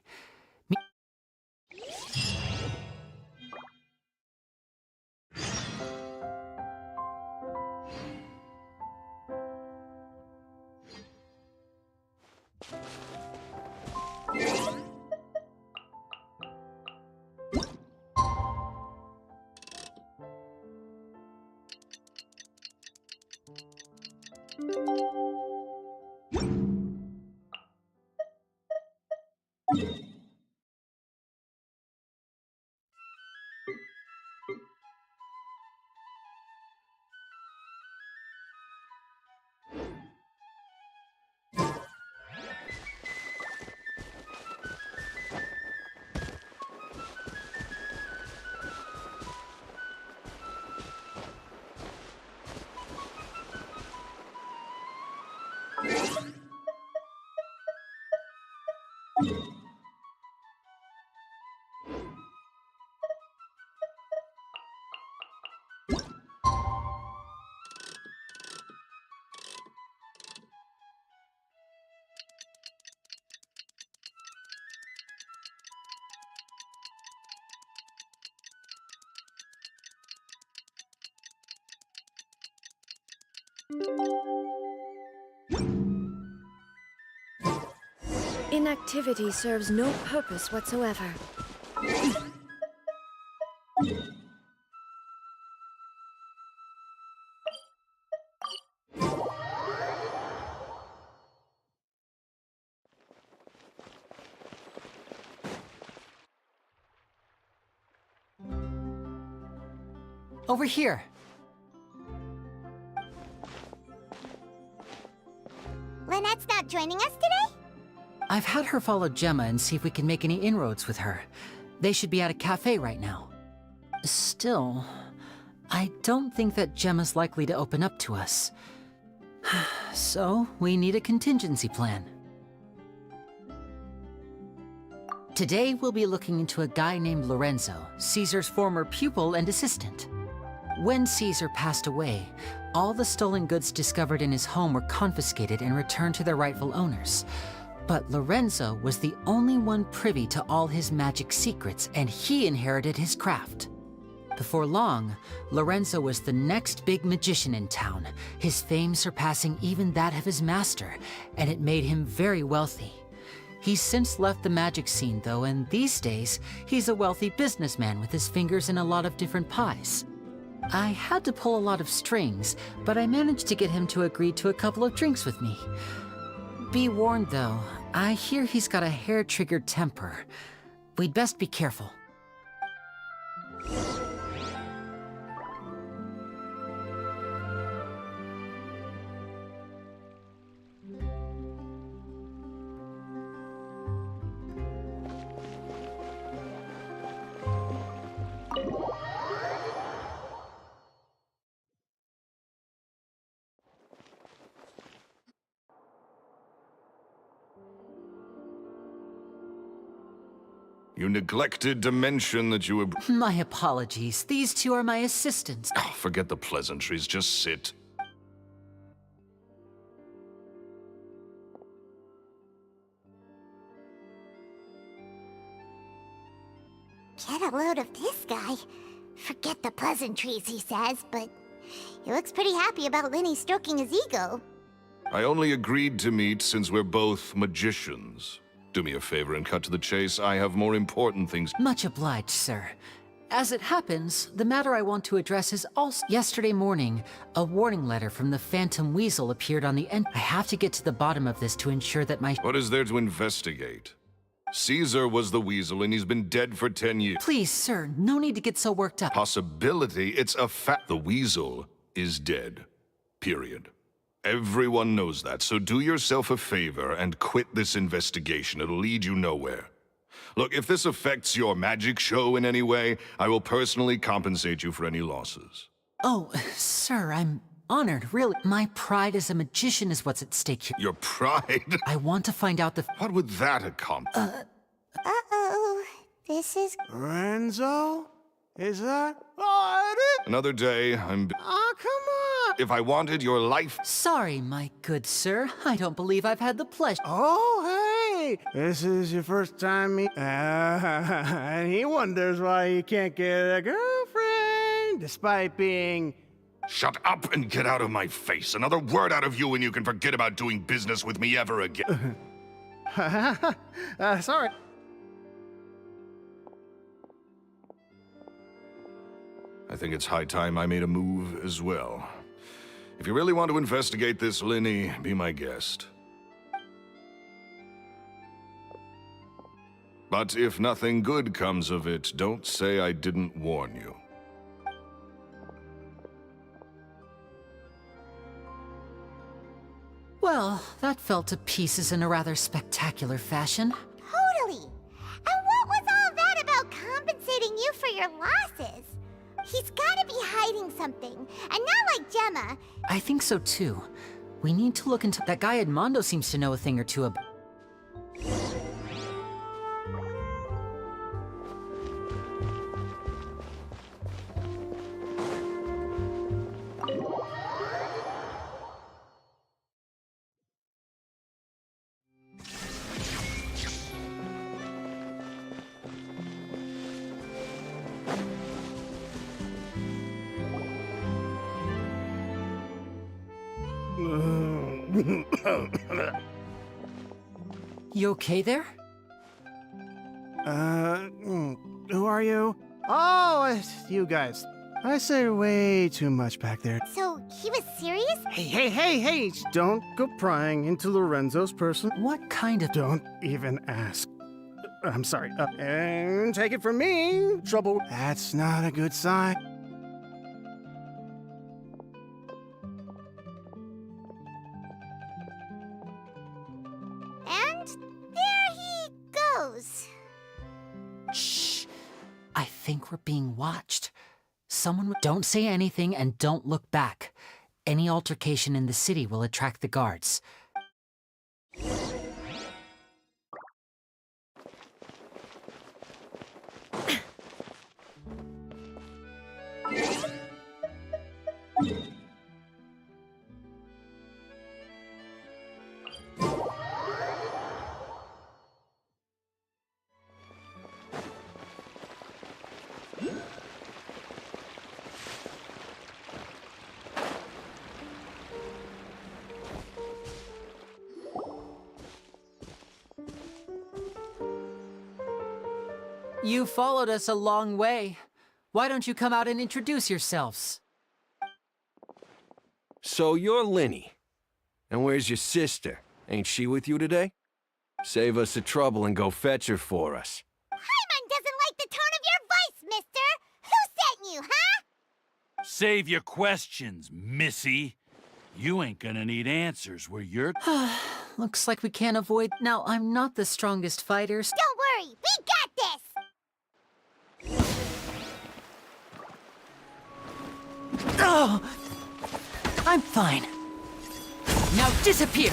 Speaker 13: Inactivity serves no purpose whatsoever.
Speaker 11: Over here!
Speaker 7: Lynette's not joining us today?
Speaker 11: I've had her follow Gemma and see if we can make any inroads with her. They should be at a cafe right now. Still, I don't think that Gemma's likely to open up to us. So, we need a contingency plan. Today, we'll be looking into a guy named Lorenzo, Caesar's former pupil and assistant. When Caesar passed away, all the stolen goods discovered in his home were confiscated and returned to their rightful owners. But Lorenzo was the only one privy to all his magic secrets, and he inherited his craft. Before long, Lorenzo was the next big magician in town, his fame surpassing even that of his master, and it made him very wealthy. He's since left the magic scene, though, and these days, he's a wealthy businessman with his fingers in a lot of different pies. I had to pull a lot of strings, but I managed to get him to agree to a couple of drinks with me. Be warned, though, I hear he's got a hair-triggered temper. We'd best be careful.
Speaker 10: You neglected to mention that you were...
Speaker 11: My apologies. These two are my assistants.
Speaker 10: Oh, forget the pleasantries, just sit.
Speaker 7: Get a load of this guy. Forget the pleasantries, he says, but he looks pretty happy about Lenny stroking his ego.
Speaker 10: I only agreed to meet since we're both magicians. Do me a favor and cut to the chase. I have more important things.
Speaker 11: Much obliged, sir. As it happens, the matter I want to address is also... Yesterday morning, a warning letter from the Phantom Weasel appeared on the end. I have to get to the bottom of this to ensure that my...
Speaker 10: What is there to investigate? Caesar was the weasel, and he's been dead for 10 years.
Speaker 11: Please, sir, no need to get so worked up.
Speaker 10: Possibility, it's a fact. The weasel is dead. Period. Everyone knows that, so do yourself a favor and quit this investigation. It'll lead you nowhere. Look, if this affects your magic show in any way, I will personally compensate you for any losses.
Speaker 11: Oh, sir, I'm honored, really. My pride as a magician is what's at stake here.
Speaker 10: Your pride?
Speaker 11: I want to find out the...
Speaker 10: What would that accomplish?
Speaker 7: Uh-oh. This is...
Speaker 1: Renzo? Is that... Oh, it is...
Speaker 10: Another day, I'm...
Speaker 1: Oh, come on!
Speaker 10: If I wanted your life...
Speaker 11: Sorry, my good sir. I don't believe I've had the pleasure...
Speaker 1: Oh, hey! This is your first time and he wonders why he can't get a girlfriend, despite being...
Speaker 10: Shut up and get out of my face. Another word out of you and you can forget about doing business with me ever again.
Speaker 1: Sorry.
Speaker 10: I think it's high time I made a move as well. If you really want to investigate this, Lenny, be my guest. But if nothing good comes of it, don't say I didn't warn you.
Speaker 11: Well, that fell to pieces in a rather spectacular fashion.
Speaker 7: Totally. And what was all that about compensating you for your losses? He's gotta be hiding something, and not like Gemma.
Speaker 11: I think so too. We need to look into... That guy Edmondo seems to know a thing or two about... You okay there?
Speaker 1: Who are you? Oh, it's you guys. I say way too much back there.
Speaker 7: So, he was serious?
Speaker 1: Hey! Don't go prying into Lorenzo's personal...
Speaker 11: What kind of...
Speaker 1: Don't even ask. I'm sorry. And take it from me, trouble. That's not a good sign.
Speaker 7: And there he goes.
Speaker 11: Shh. I think we're being watched. Someone... Don't say anything and don't look back. Any altercation in the city will attract the guards. You followed us a long way. Why don't you come out and introduce yourselves?
Speaker 9: So you're Lenny. And where's your sister? Ain't she with you today? Save us the trouble and go fetch her for us.
Speaker 7: Paimon doesn't like the tone of your voice, mister! Who sent you, huh?
Speaker 14: Save your questions, missy. You ain't gonna need answers where you're...
Speaker 11: Looks like we can't avoid... Now, I'm not the strongest fighter.
Speaker 7: Don't worry, we got this!
Speaker 11: Oh! I'm fine. Now disappear!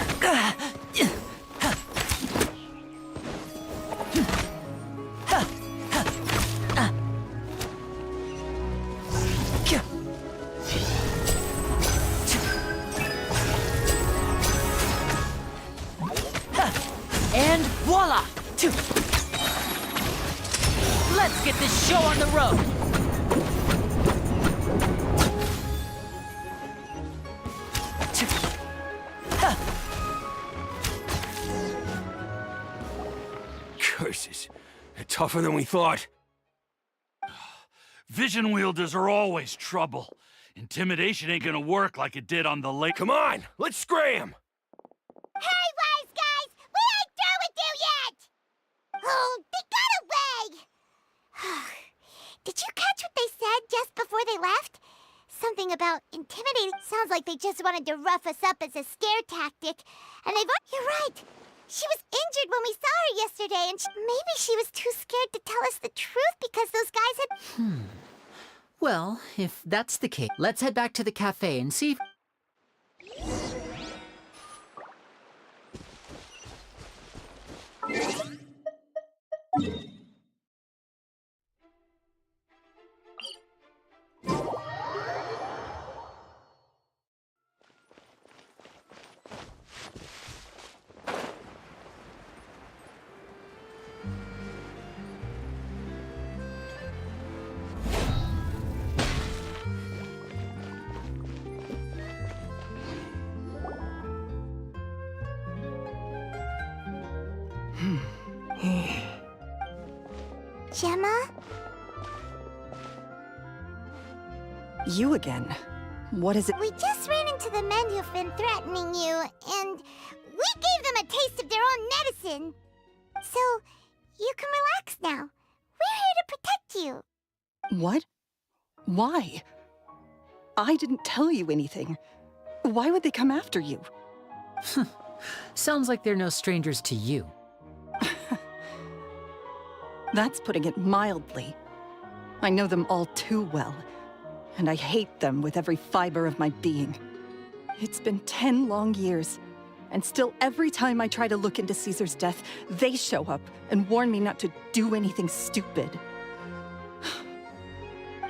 Speaker 11: And voila! Let's get this show on the road!
Speaker 9: Curses. They're tougher than we thought.
Speaker 14: Vision wielders are always trouble. Intimidation ain't gonna work like it did on the lake.
Speaker 9: Come on, let's scram!
Speaker 7: Hey, wise guys! We ain't through with you yet! Oh, they got away! Did you catch what they said just before they left? Something about intimidating. Sounds like they just wanted to rough us up as a scare tactic. And they've... You're right! She was injured when we saw her yesterday, and maybe she was too scared to tell us the truth because those guys had...
Speaker 11: Well, if that's the case, let's head back to the cafe and see if...
Speaker 7: Gemma?
Speaker 12: You again. What is it?
Speaker 7: We just ran into the men who've been threatening you, and we gave them a taste of their own medicine. So, you can relax now. We're here to protect you.
Speaker 12: What? Why? I didn't tell you anything. Why would they come after you?
Speaker 11: Sounds like they're no strangers to you.
Speaker 12: That's putting it mildly. I know them all too well, and I hate them with every fiber of my being. It's been 10 long years, and still every time I try to look into Caesar's death, they show up and warn me not to do anything stupid.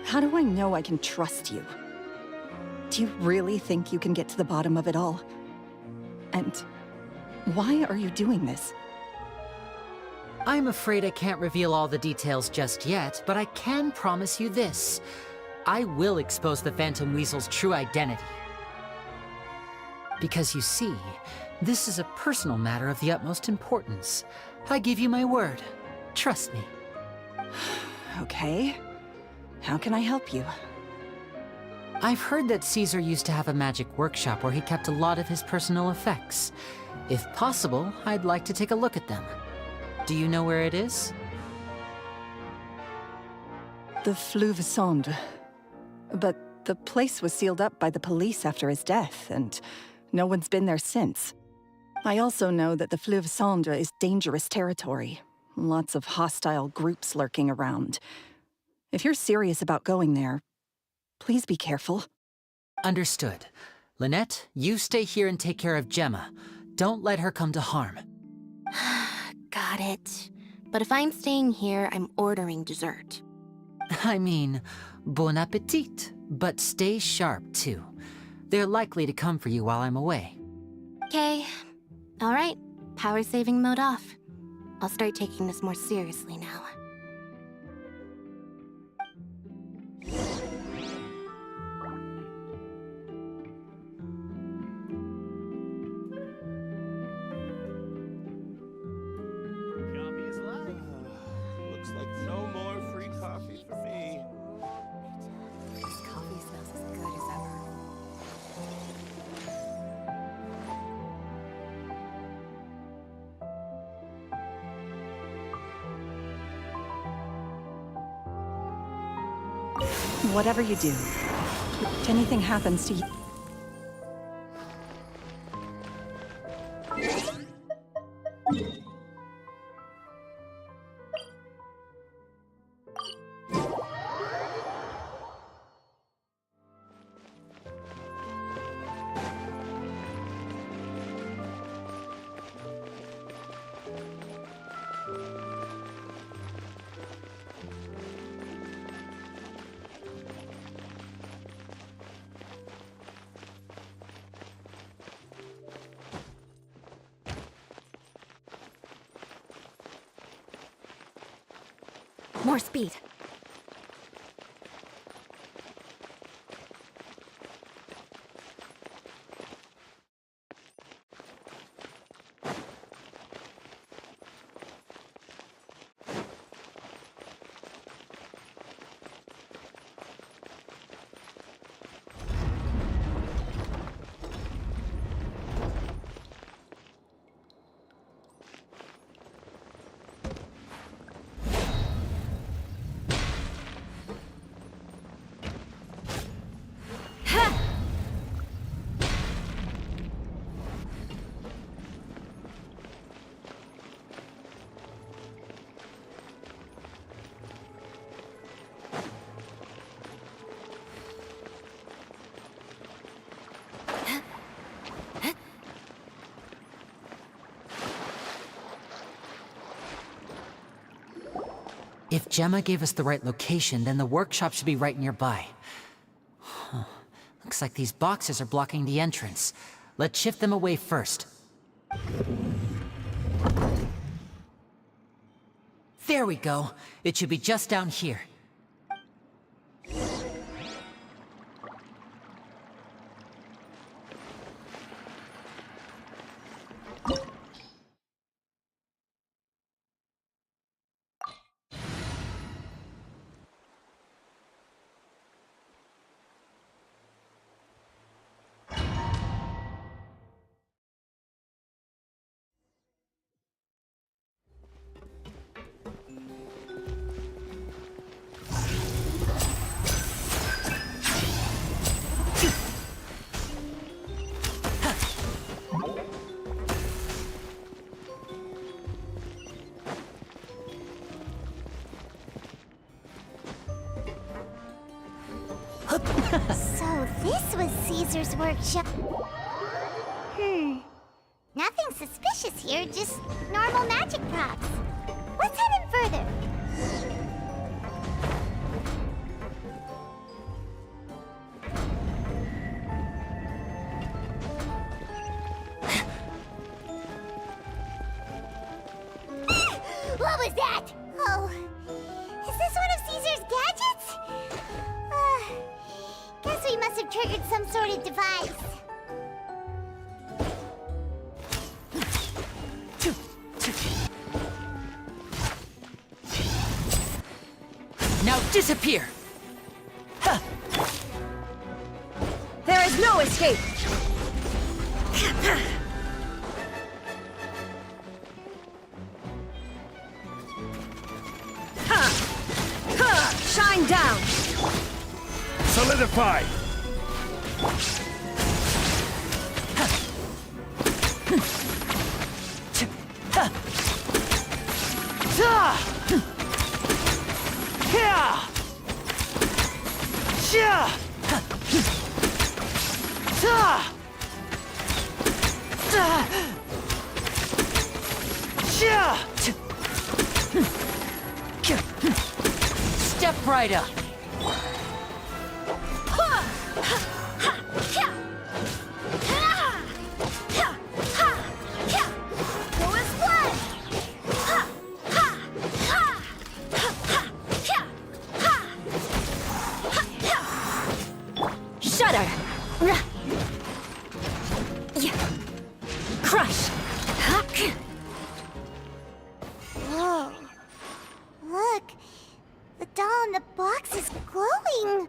Speaker 12: How do I know I can trust you? Do you really think you can get to the bottom of it all? And why are you doing this?
Speaker 11: I'm afraid I can't reveal all the details just yet, but I can promise you this. I will expose the Phantom Weasel's true identity. Because you see, this is a personal matter of the utmost importance. I give you my word. Trust me.
Speaker 12: Okay. How can I help you?
Speaker 11: I've heard that Caesar used to have a magic workshop where he kept a lot of his personal effects. If possible, I'd like to take a look at them. Do you know where it is?
Speaker 12: The Fleuve Sonde. But the place was sealed up by the police after his death, and no one's been there since. I also know that the Fleuve Sonde is dangerous territory. Lots of hostile groups lurking around. If you're serious about going there, please be careful.
Speaker 11: Understood. Lynette, you stay here and take care of Gemma. Don't let her come to harm.
Speaker 2: Got it. But if I'm staying here, I'm ordering dessert.
Speaker 11: I mean, bon appetit. But stay sharp, too. They're likely to come for you while I'm away.
Speaker 2: Okay. All right. Power saving mode off. I'll start taking this more seriously now.
Speaker 5: Looks like no more free coffee for me.
Speaker 3: This coffee smells as good as ever.
Speaker 12: Whatever you do, if anything happens to you...
Speaker 3: More speed.
Speaker 11: If Gemma gave us the right location, then the workshop should be right nearby. Huh. Looks like these boxes are blocking the entrance. Let's shift them away first. There we go. It should be just down here.
Speaker 7: So this was Caesar's workshop. Nothing suspicious here, just normal magic props. Let's head in further. What was that? Oh, is this one of Caesar's gadgets? Guess we must have triggered some sort of device.
Speaker 11: Now disappear!
Speaker 13: There is no escape! Shine down!
Speaker 14: Solidify!
Speaker 11: Step right up!
Speaker 3: Shudder! Crush!
Speaker 7: Whoa. Look, the doll in the box is glowing.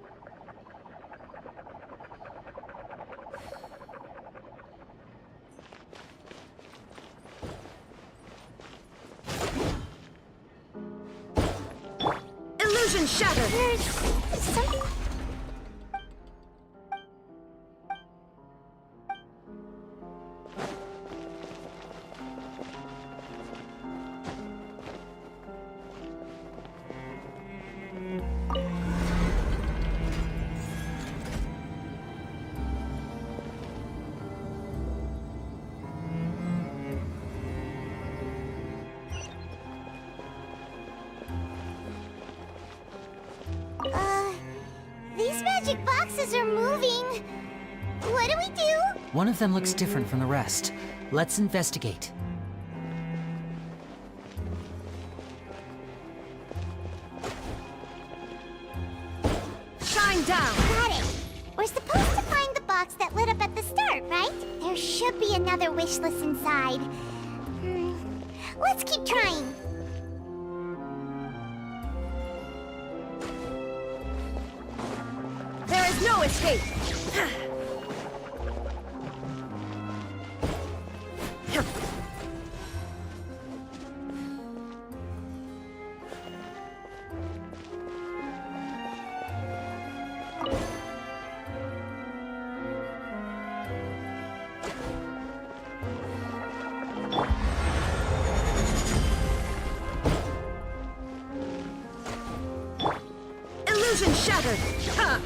Speaker 13: Illusion shattered!
Speaker 7: There's something. These magic boxes are moving. What do we do?
Speaker 11: One of them looks different from the rest. Let's investigate.
Speaker 13: Shine down!
Speaker 7: Got it. We're supposed to find the box that lit up at the start, right? There should be another wish list inside. Let's keep trying.
Speaker 13: There is no escape! Illusion shattered! Ha!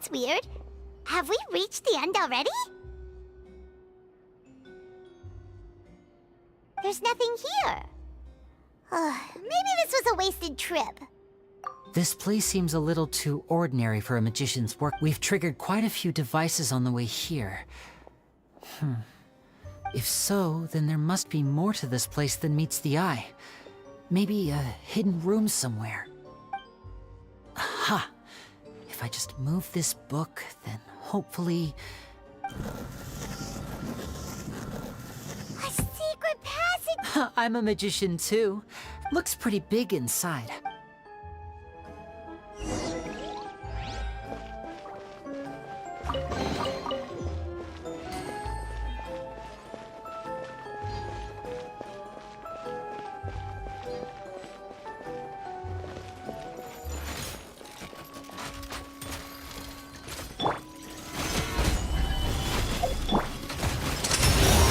Speaker 7: That's weird. Have we reached the end already? There's nothing here. Maybe this was a wasted trip.
Speaker 11: This place seems a little too ordinary for a magician's work. We've triggered quite a few devices on the way here. If so, then there must be more to this place than meets the eye. Maybe a hidden room somewhere. Aha! If I just move this book, then hopefully...
Speaker 7: A secret passage!
Speaker 11: I'm a magician too. Looks pretty big inside.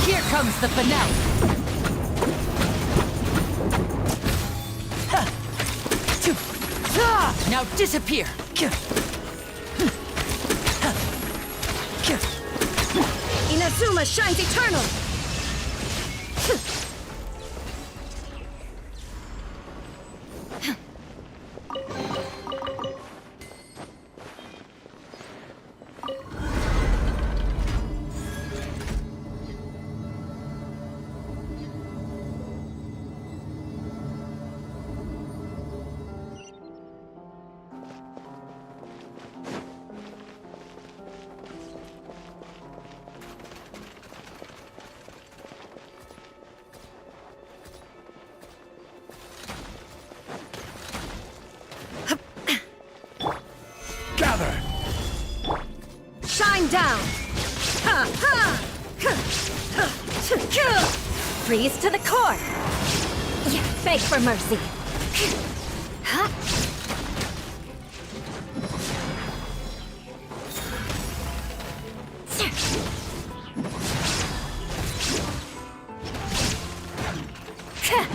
Speaker 11: Here comes the finale! Now disappear!
Speaker 13: Inazuma shines eternal!
Speaker 14: Gather!
Speaker 13: Shine down!
Speaker 3: Freeze to the core! Beg for mercy!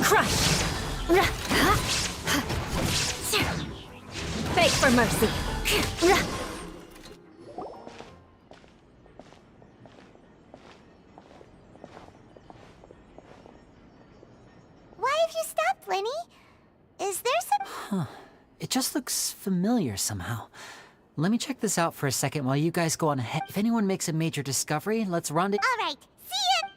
Speaker 3: Crush! Beg for mercy!
Speaker 7: Why have you stopped, Lenny? Is there some...
Speaker 11: It just looks familiar somehow. Let me check this out for a second while you guys go on ahead. If anyone makes a major discovery, let's rendezvous.
Speaker 7: All right, see ya!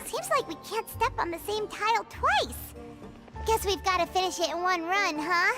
Speaker 7: Seems like we can't step on the same tile twice. Guess we've got to finish it in one run, huh?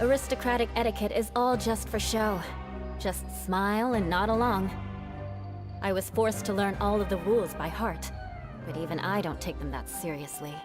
Speaker 3: Aristocratic etiquette is all just for show. Just smile and nod along. I was forced to learn all of the rules by heart, but even I don't take them that seriously.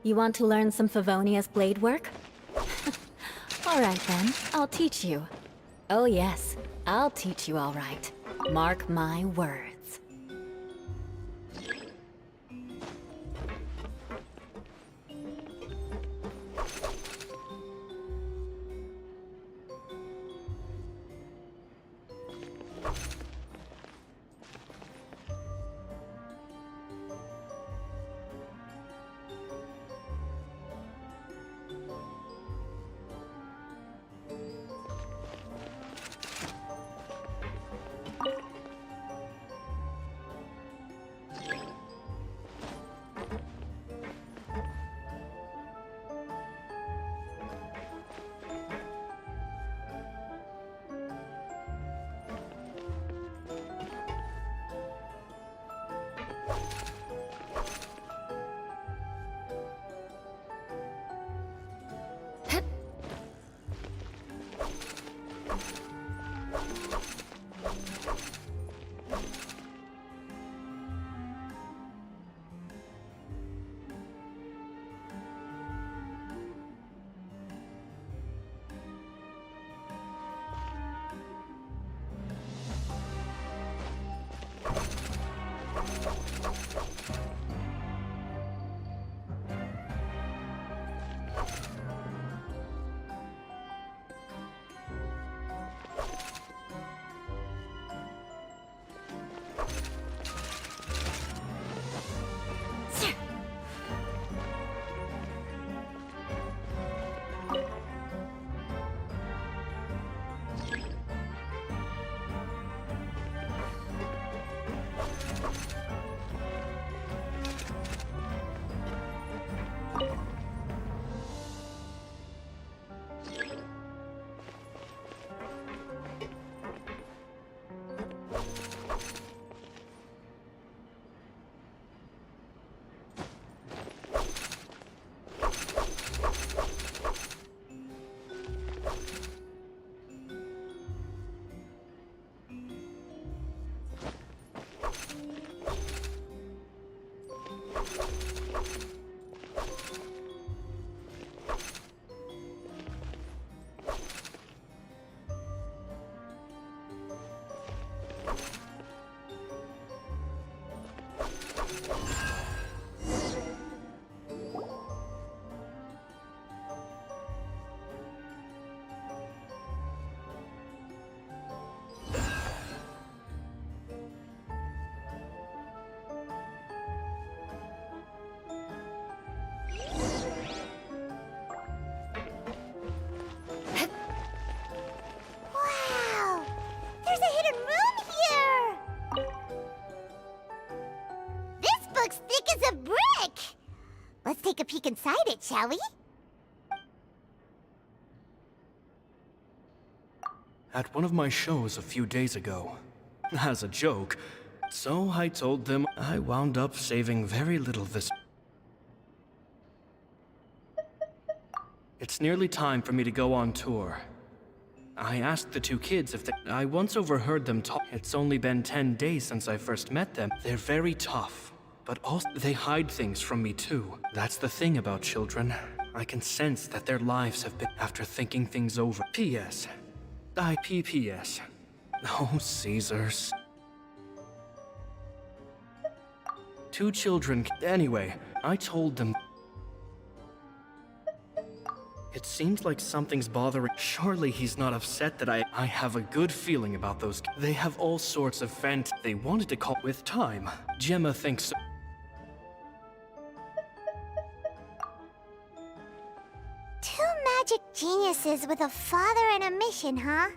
Speaker 3: You want to learn some Favonia's blade work? Alright then, I'll teach you. Oh yes, I'll teach you all right. Mark my words.
Speaker 7: Take a peek inside it, shall we?
Speaker 15: At one of my shows a few days ago, as a joke, so I told them I wound up saving very little this. It's nearly time for me to go on tour. I asked the two kids if I once overheard them talk. It's only been 10 days since I first met them. They're very tough. But also, they hide things from me too. That's the thing about children. I can sense that their lives have been after thinking things over. P.S. P.P.S. Oh, Caesars. Two children. Anyway, I told them. It seems like something's bothering. Surely he's not upset that I have a good feeling about those. They have all sorts of they wanted to call with time. Gemma thinks so.
Speaker 7: Geniuses with a father and a mission, huh?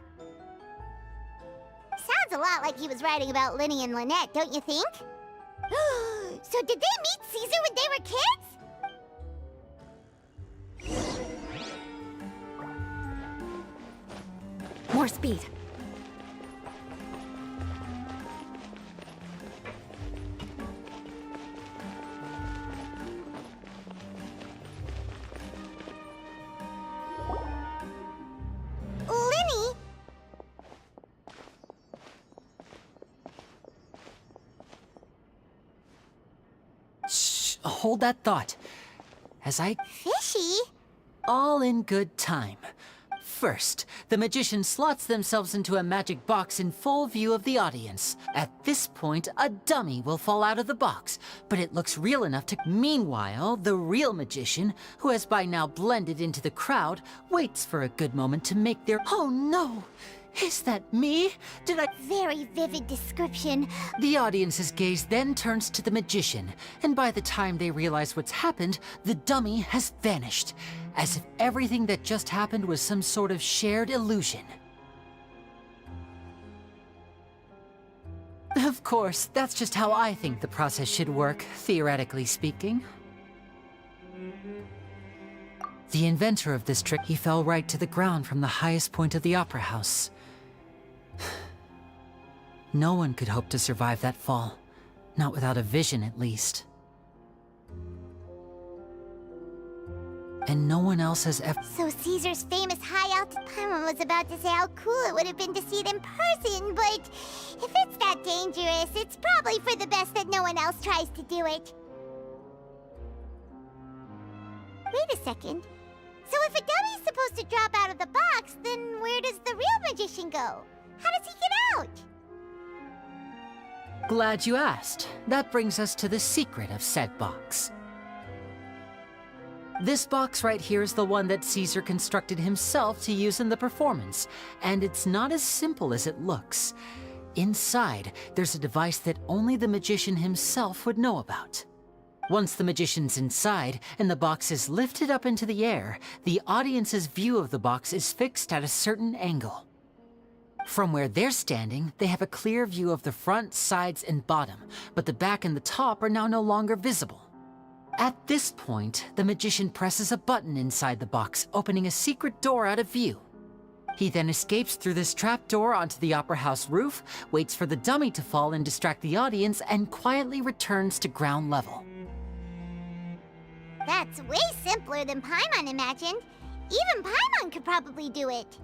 Speaker 7: Sounds a lot like he was writing about Linny and Lynette, don't you think? So did they meet Caesar when they were kids?
Speaker 3: More speed.
Speaker 7: Linny?
Speaker 11: Shh, hold that thought. As I...
Speaker 7: Fishy?
Speaker 11: All in good time. First, the magician slots themselves into a magic box in full view of the audience. At this point, a dummy will fall out of the box, but it looks real enough to... Meanwhile, the real magician, who has by now blended into the crowd, waits for a good moment to make their... Oh no! Is that me? Did I...
Speaker 7: Very vivid description.
Speaker 11: The audience's gaze then turns to the magician, and by the time they realize what's happened, the dummy has vanished, as if everything that just happened was some sort of shared illusion. Of course, that's just how I think the process should work, theoretically speaking. The inventor of this trick, he fell right to the ground from the highest point of the opera house. No one could hope to survive that fall. Not without a vision, at least. And no one else has ever...
Speaker 7: So Caesar's famous high-altitude pilot was about to say how cool it would have been to see it in person, but if it's that dangerous, it's probably for the best that no one else tries to do it. Wait a second. So if a dummy's supposed to drop out of the box, then where does the real magician go? How does he get out?
Speaker 11: Glad you asked. That brings us to the secret of said box. This box right here is the one that Caesar constructed himself to use in the performance, and it's not as simple as it looks. Inside, there's a device that only the magician himself would know about. Once the magician's inside and the box is lifted up into the air, the audience's view of the box is fixed at a certain angle. From where they're standing, they have a clear view of the front, sides, and bottom, but the back and the top are now no longer visible. At this point, the magician presses a button inside the box, opening a secret door out of view. He then escapes through this trapdoor onto the opera house roof, waits for the dummy to fall and distract the audience, and quietly returns to ground level.
Speaker 7: That's way simpler than Paimon imagined. Even Paimon could probably do it.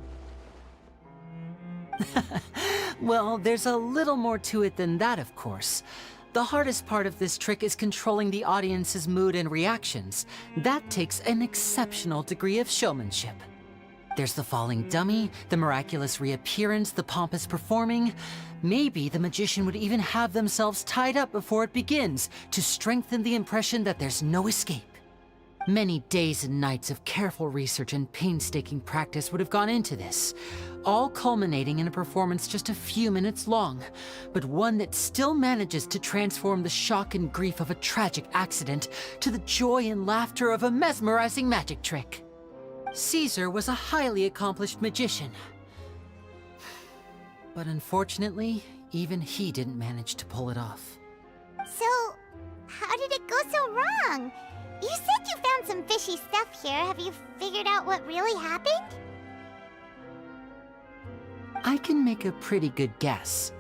Speaker 11: Well, there's a little more to it than that, of course. The hardest part of this trick is controlling the audience's mood and reactions. That takes an exceptional degree of showmanship. There's the falling dummy, the miraculous reappearance, the pompous performing. Maybe the magician would even have themselves tied up before it begins to strengthen the impression that there's no escape. Many days and nights of careful research and painstaking practice would have gone into this, all culminating in a performance just a few minutes long, but one that still manages to transform the shock and grief of a tragic accident to the joy and laughter of a mesmerizing magic trick. Caesar was a highly accomplished magician, but unfortunately, even he didn't manage to pull it off.
Speaker 7: So, how did it go so wrong? You said you found some fishy stuff here. Have you figured out what really happened?
Speaker 11: I can make a pretty good guess.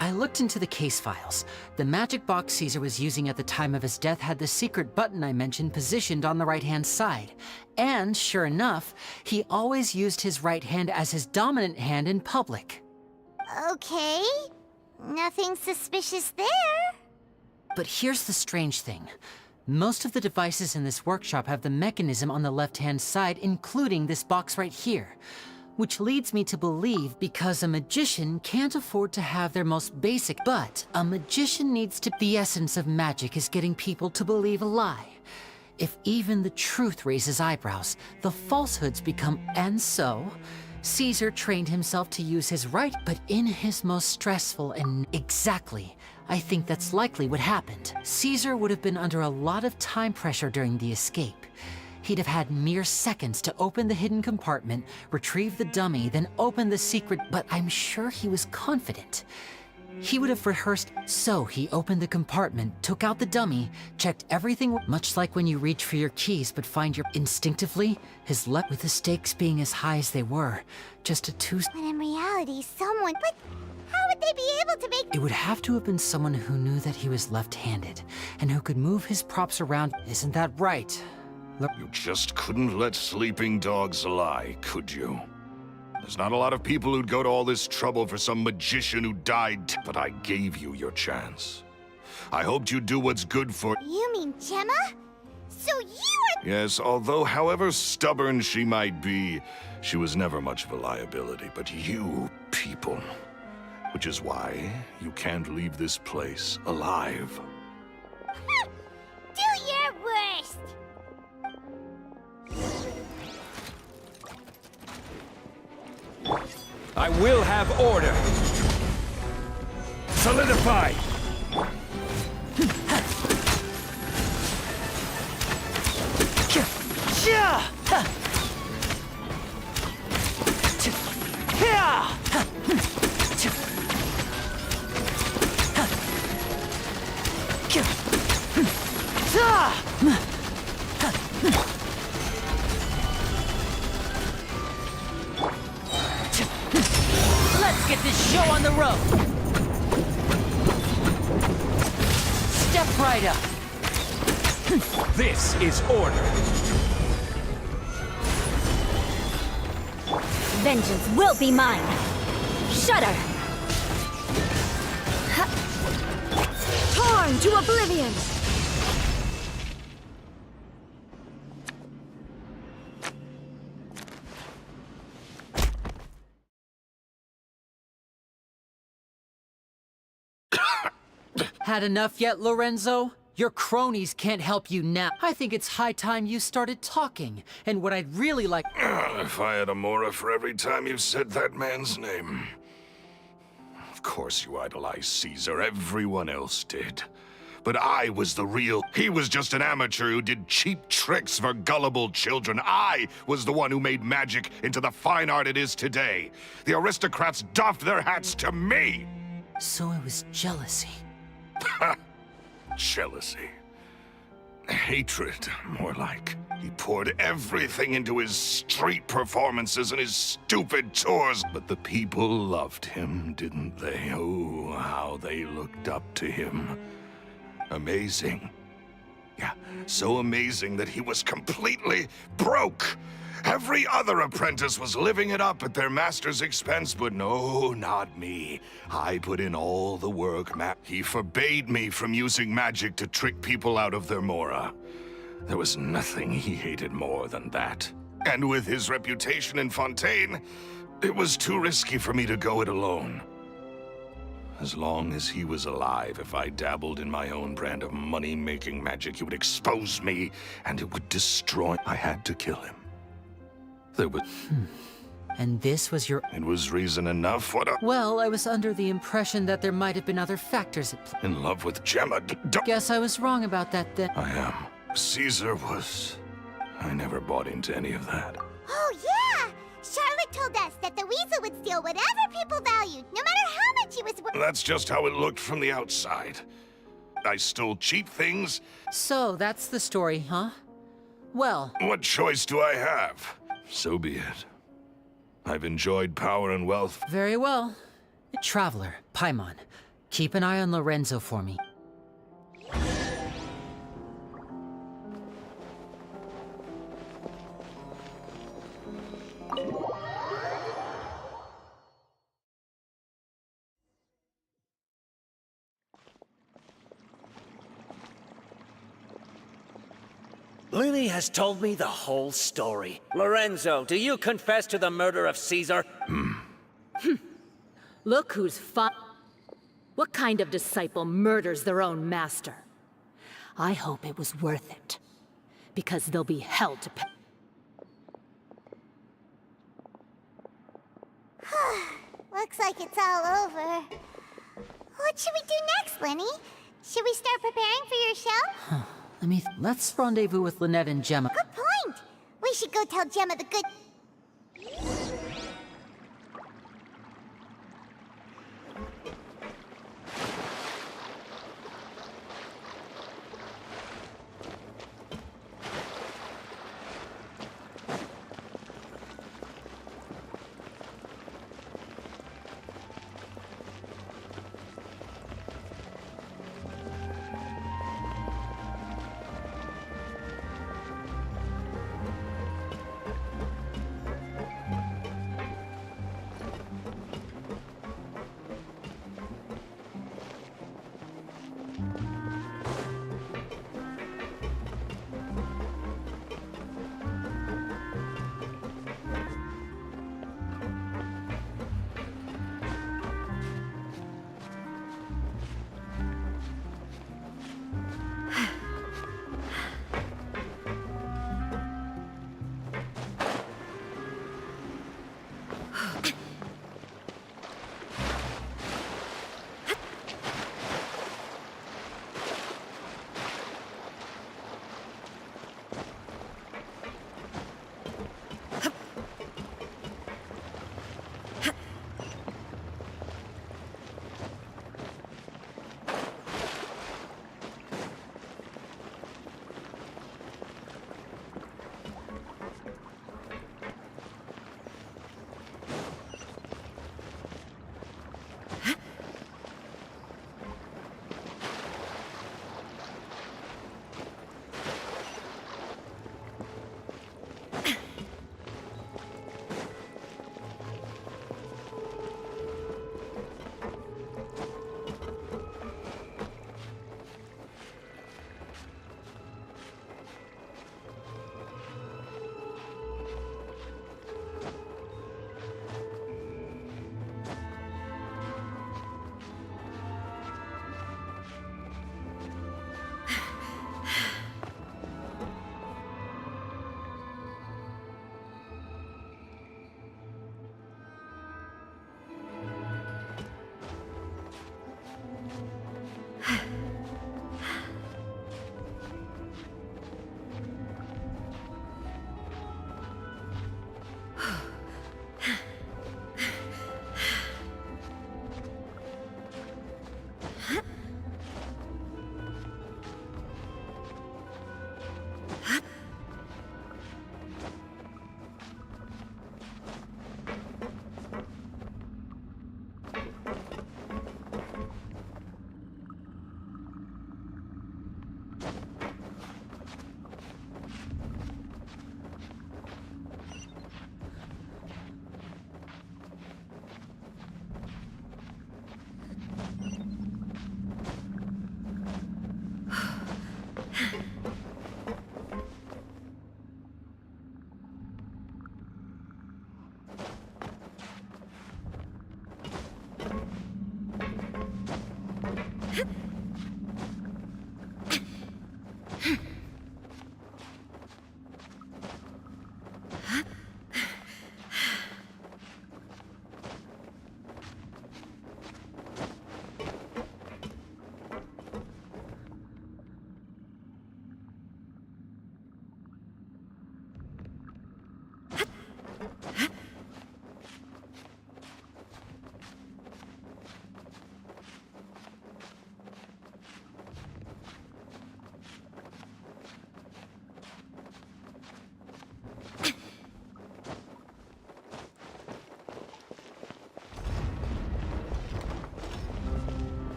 Speaker 11: I looked into the case files. The magic box Caesar was using at the time of his death had the secret button I mentioned positioned on the right-hand side. And sure enough, he always used his right hand as his dominant hand in public.
Speaker 7: Okay. Nothing suspicious there.
Speaker 11: But here's the strange thing. Most of the devices in this workshop have the mechanism on the left-hand side, including this box right here. Which leads me to believe because a magician can't afford to have their most basic, but a magician needs to... The essence of magic is getting people to believe a lie. If even the truth raises eyebrows, the falsehoods become... And so, Caesar trained himself to use his right, but in his most stressful and... Exactly. I think that's likely what happened. Caesar would have been under a lot of time pressure during the escape. He'd have had mere seconds to open the hidden compartment, retrieve the dummy, then open the secret, but I'm sure he was confident. He would have rehearsed, so he opened the compartment, took out the dummy, checked everything, much like when you reach for your keys but find your... Instinctively, his luck with the stakes being as high as they were, just a two...
Speaker 7: But in reality, someone... But how would they be able to make...
Speaker 11: It would have to have been someone who knew that he was left-handed, and who could move his props around. Isn't that right?
Speaker 10: You just couldn't let sleeping dogs lie, could you? There's not a lot of people who'd go to all this trouble for some magician who died, but I gave you your chance. I hoped you'd do what's good for...
Speaker 7: You mean Gemma? So you are...
Speaker 10: Yes, although however stubborn she might be, she was never much of a liability, but you people... Which is why you can't leave this place alive.
Speaker 7: Do your worst!
Speaker 16: I will have order. Solidify.
Speaker 11: Let's get this show on the road! Step right up!
Speaker 16: This is order.
Speaker 3: Vengeance will be mine. Shudder!
Speaker 13: Torn to oblivion!
Speaker 11: Had enough yet, Lorenzo? Your cronies can't help you now. I think it's high time you started talking. And what I'd really like...
Speaker 10: If I had a mora for every time you said that man's name. Of course you idolized Caesar, everyone else did. But I was the real... He was just an amateur who did cheap tricks for gullible children. I was the one who made magic into the fine art it is today. The aristocrats doffed their hats to me!
Speaker 11: So it was jealousy.
Speaker 10: Jealousy. Hatred, more like. He poured everything into his street performances and his stupid tours. But the people loved him, didn't they? Oh, how they looked up to him. Amazing. Yeah, so amazing that he was completely broke. Every other apprentice was living it up at their master's expense, but no, not me. I put in all the work, He forbade me from using magic to trick people out of their mora. There was nothing he hated more than that. And with his reputation in Fontaine, it was too risky for me to go it alone. As long as he was alive, if I dabbled in my own brand of money-making magic, he would expose me, and it would destroy... I had to kill him. There was...
Speaker 11: And this was your...
Speaker 10: It was reason enough, what a...
Speaker 11: Well, I was under the impression that there might have been other factors at play.
Speaker 10: In love with Gemma,
Speaker 11: Guess I was wrong about that then.
Speaker 10: I am. Caesar was... I never bought into any of that.
Speaker 7: Oh, yeah! Charlotte told us that the weasel would steal whatever people valued, no matter how much he was worth.
Speaker 10: That's just how it looked from the outside. I stole cheap things.
Speaker 11: So, that's the story, huh? Well...
Speaker 10: What choice do I have? So be it. I've enjoyed power and wealth.
Speaker 11: Very well. Traveler, Paimon, keep an eye on Lorenzo for me.
Speaker 17: Lily has told me the whole story. Lorenzo, do you confess to the murder of Caesar?
Speaker 6: Look who's fun. What kind of disciple murders their own master? I hope it was worth it, because they'll be held to pay.
Speaker 7: Looks like it's all over. What should we do next, Lenny? Should we start preparing for your show?
Speaker 11: Let's rendezvous with Lynette and Gemma.
Speaker 7: Good point. We should go tell Gemma the good...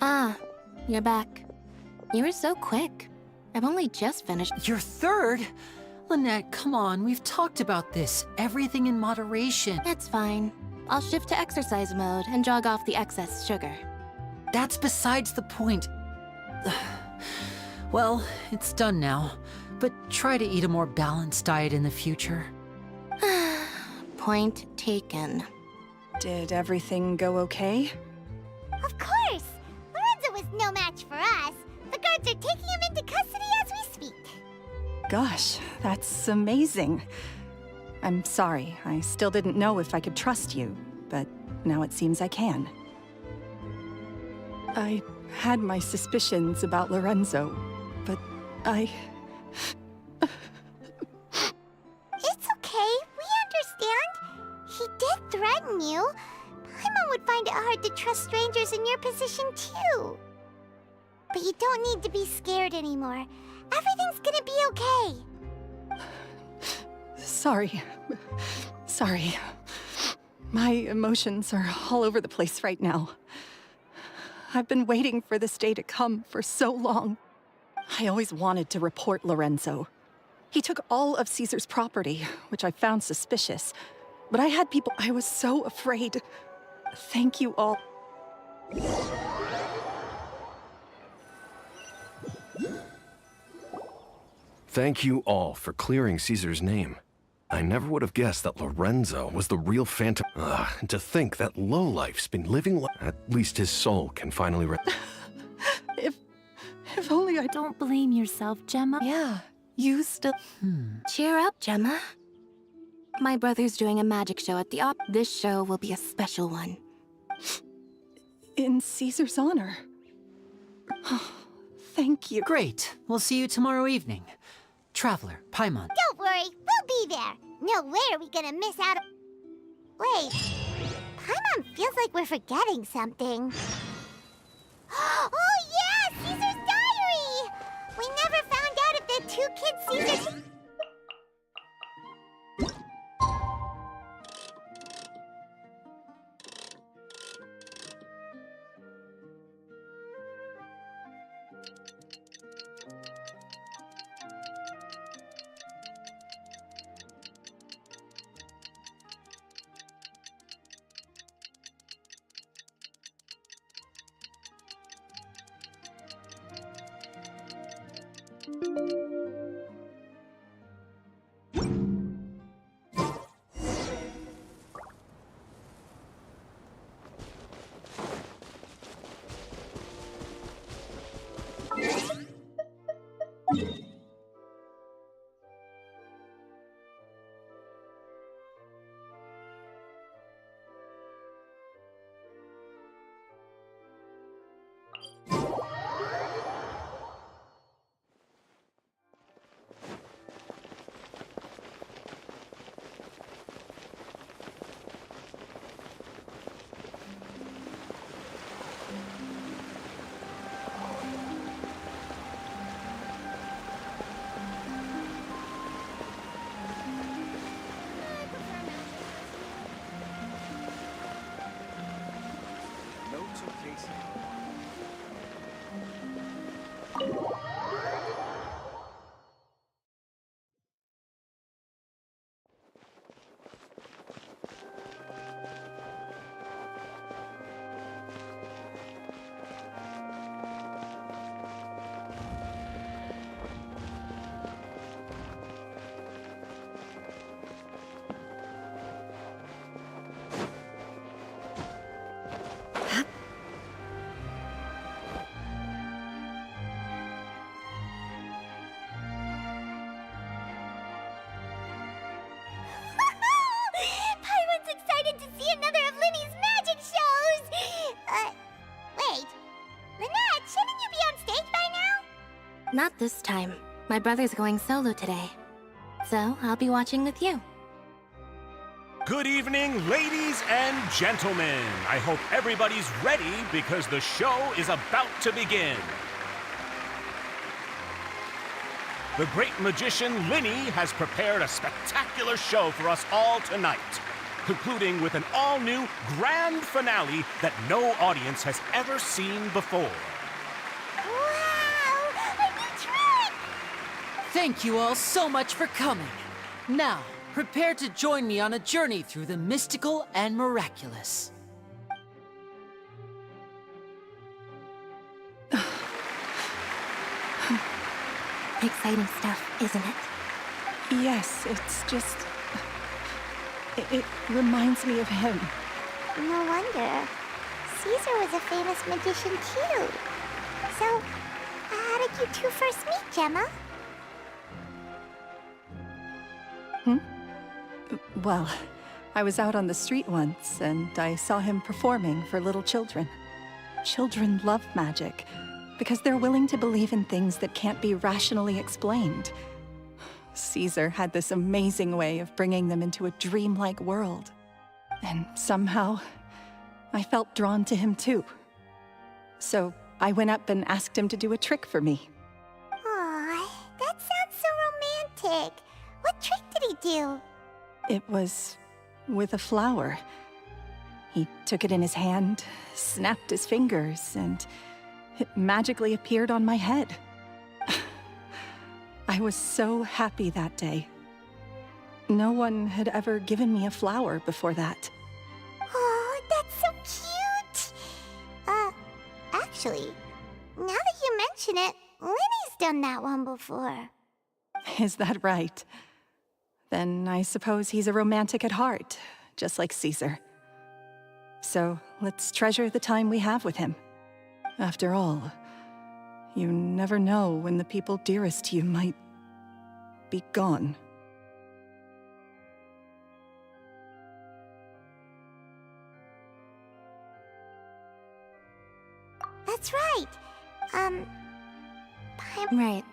Speaker 18: Ah, you're back. You were so quick. I've only just finished.
Speaker 11: Your third? Lynette, come on, we've talked about this. Everything in moderation.
Speaker 18: It's fine. I'll shift to exercise mode and jog off the excess sugar.
Speaker 11: That's besides the point. Well, it's done now, but try to eat a more balanced diet in the future.
Speaker 18: Point taken.
Speaker 12: Did everything go okay?
Speaker 7: Of course! Lorenzo was no match for us. The guards are taking him into custody as we speak.
Speaker 12: Gosh, that's amazing. I'm sorry, I still didn't know if I could trust you, but now it seems I can. I had my suspicions about Lorenzo, but I...
Speaker 7: It's okay, we understand. He did threaten you. Paimon would find it hard to trust strangers in your position, too. But you don't need to be scared anymore. Everything's gonna be okay.
Speaker 12: Sorry. Sorry. My emotions are all over the place right now. I've been waiting for this day to come for so long. I always wanted to report Lorenzo. He took all of Caesar's property, which I found suspicious. But I had people... I was so afraid. Thank you all.
Speaker 9: Thank you all for clearing Caesar's name. I never would have guessed that Lorenzo was the real Phantom. And to think that lowlife's been living at least his soul can finally
Speaker 12: If only I...
Speaker 18: Don't blame yourself, Gemma.
Speaker 12: Yeah, you still...
Speaker 18: Cheer up, Gemma. My brother's doing a magic show at the op. This show will be a special one.
Speaker 12: In Caesar's honor. Thank you.
Speaker 11: Great. We'll see you tomorrow evening. Traveler, Paimon.
Speaker 7: Don't worry, we'll be there. No way are we gonna miss out. Wait, Paimon feels like we're forgetting something. Oh yeah, Caesar's diary! We never found out if the two kids Caesar... Paimon's excited to see another of Linny's magic shows! Wait. Lynette, shouldn't you be on stage by now?
Speaker 18: Not this time. My brother's going solo today. So I'll be watching with you.
Speaker 16: Good evening, ladies and gentlemen. I hope everybody's ready because the show is about to begin. The great magician Linny has prepared a spectacular show for us all tonight, concluding with an all-new grand finale that no audience has ever seen before.
Speaker 7: Wow! A new trick!
Speaker 11: Thank you all so much for coming. Now, prepare to join me on a journey through the mystical and miraculous.
Speaker 18: Exciting stuff, isn't it?
Speaker 12: Yes, it's just... It reminds me of him.
Speaker 7: No wonder. Caesar was a famous magician too. So, How did you two first meet, Gemma?
Speaker 12: Well, I was out on the street once, and I saw him performing for little children. Children love magic, because they're willing to believe in things that can't be rationally explained. Caesar had this amazing way of bringing them into a dreamlike world. And somehow, I felt drawn to him too. So I went up and asked him to do a trick for me.
Speaker 7: Aw, that sounds so romantic. What trick did he do?
Speaker 12: It was with a flower. He took it in his hand, snapped his fingers, and it magically appeared on my head. I was so happy that day. No one had ever given me a flower before that.
Speaker 7: Oh, that's so cute! Actually, now that you mention it, Linny's done that one before.
Speaker 12: Is that right? Then I suppose he's a romantic at heart, just like Caesar. So let's treasure the time we have with him. After all, you never know when the people dearest to you might be gone.
Speaker 7: That's right.
Speaker 18: Right.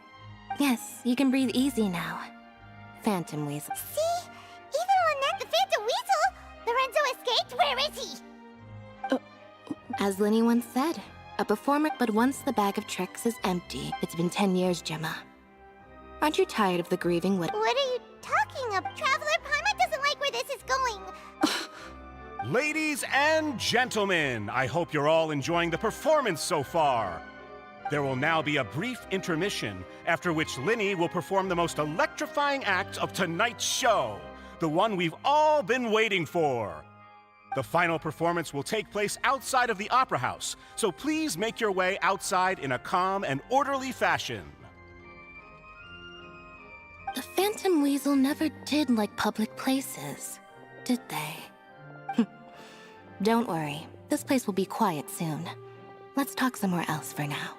Speaker 18: Yes, you can breathe easy now. Phantom Weasel.
Speaker 7: See? Even Lynette the Phantom Weasel! Lorenzo escaped? Where is he?
Speaker 18: As Linny once said, a performer, but once the bag of tricks is empty. It's been 10 years, Gemma. Aren't you tired of the grieving widow?
Speaker 7: What are you talking about? Traveler, Paimon doesn't like where this is going.
Speaker 16: Ladies and gentlemen, I hope you're all enjoying the performance so far. There will now be a brief intermission, after which Linny will perform the most electrifying act of tonight's show, the one we've all been waiting for. The final performance will take place outside of the Opera House, so please make your way outside in a calm and orderly fashion.
Speaker 18: The Phantom Weasel never did like public places, did they? Don't worry, this place will be quiet soon. Let's talk somewhere else for now.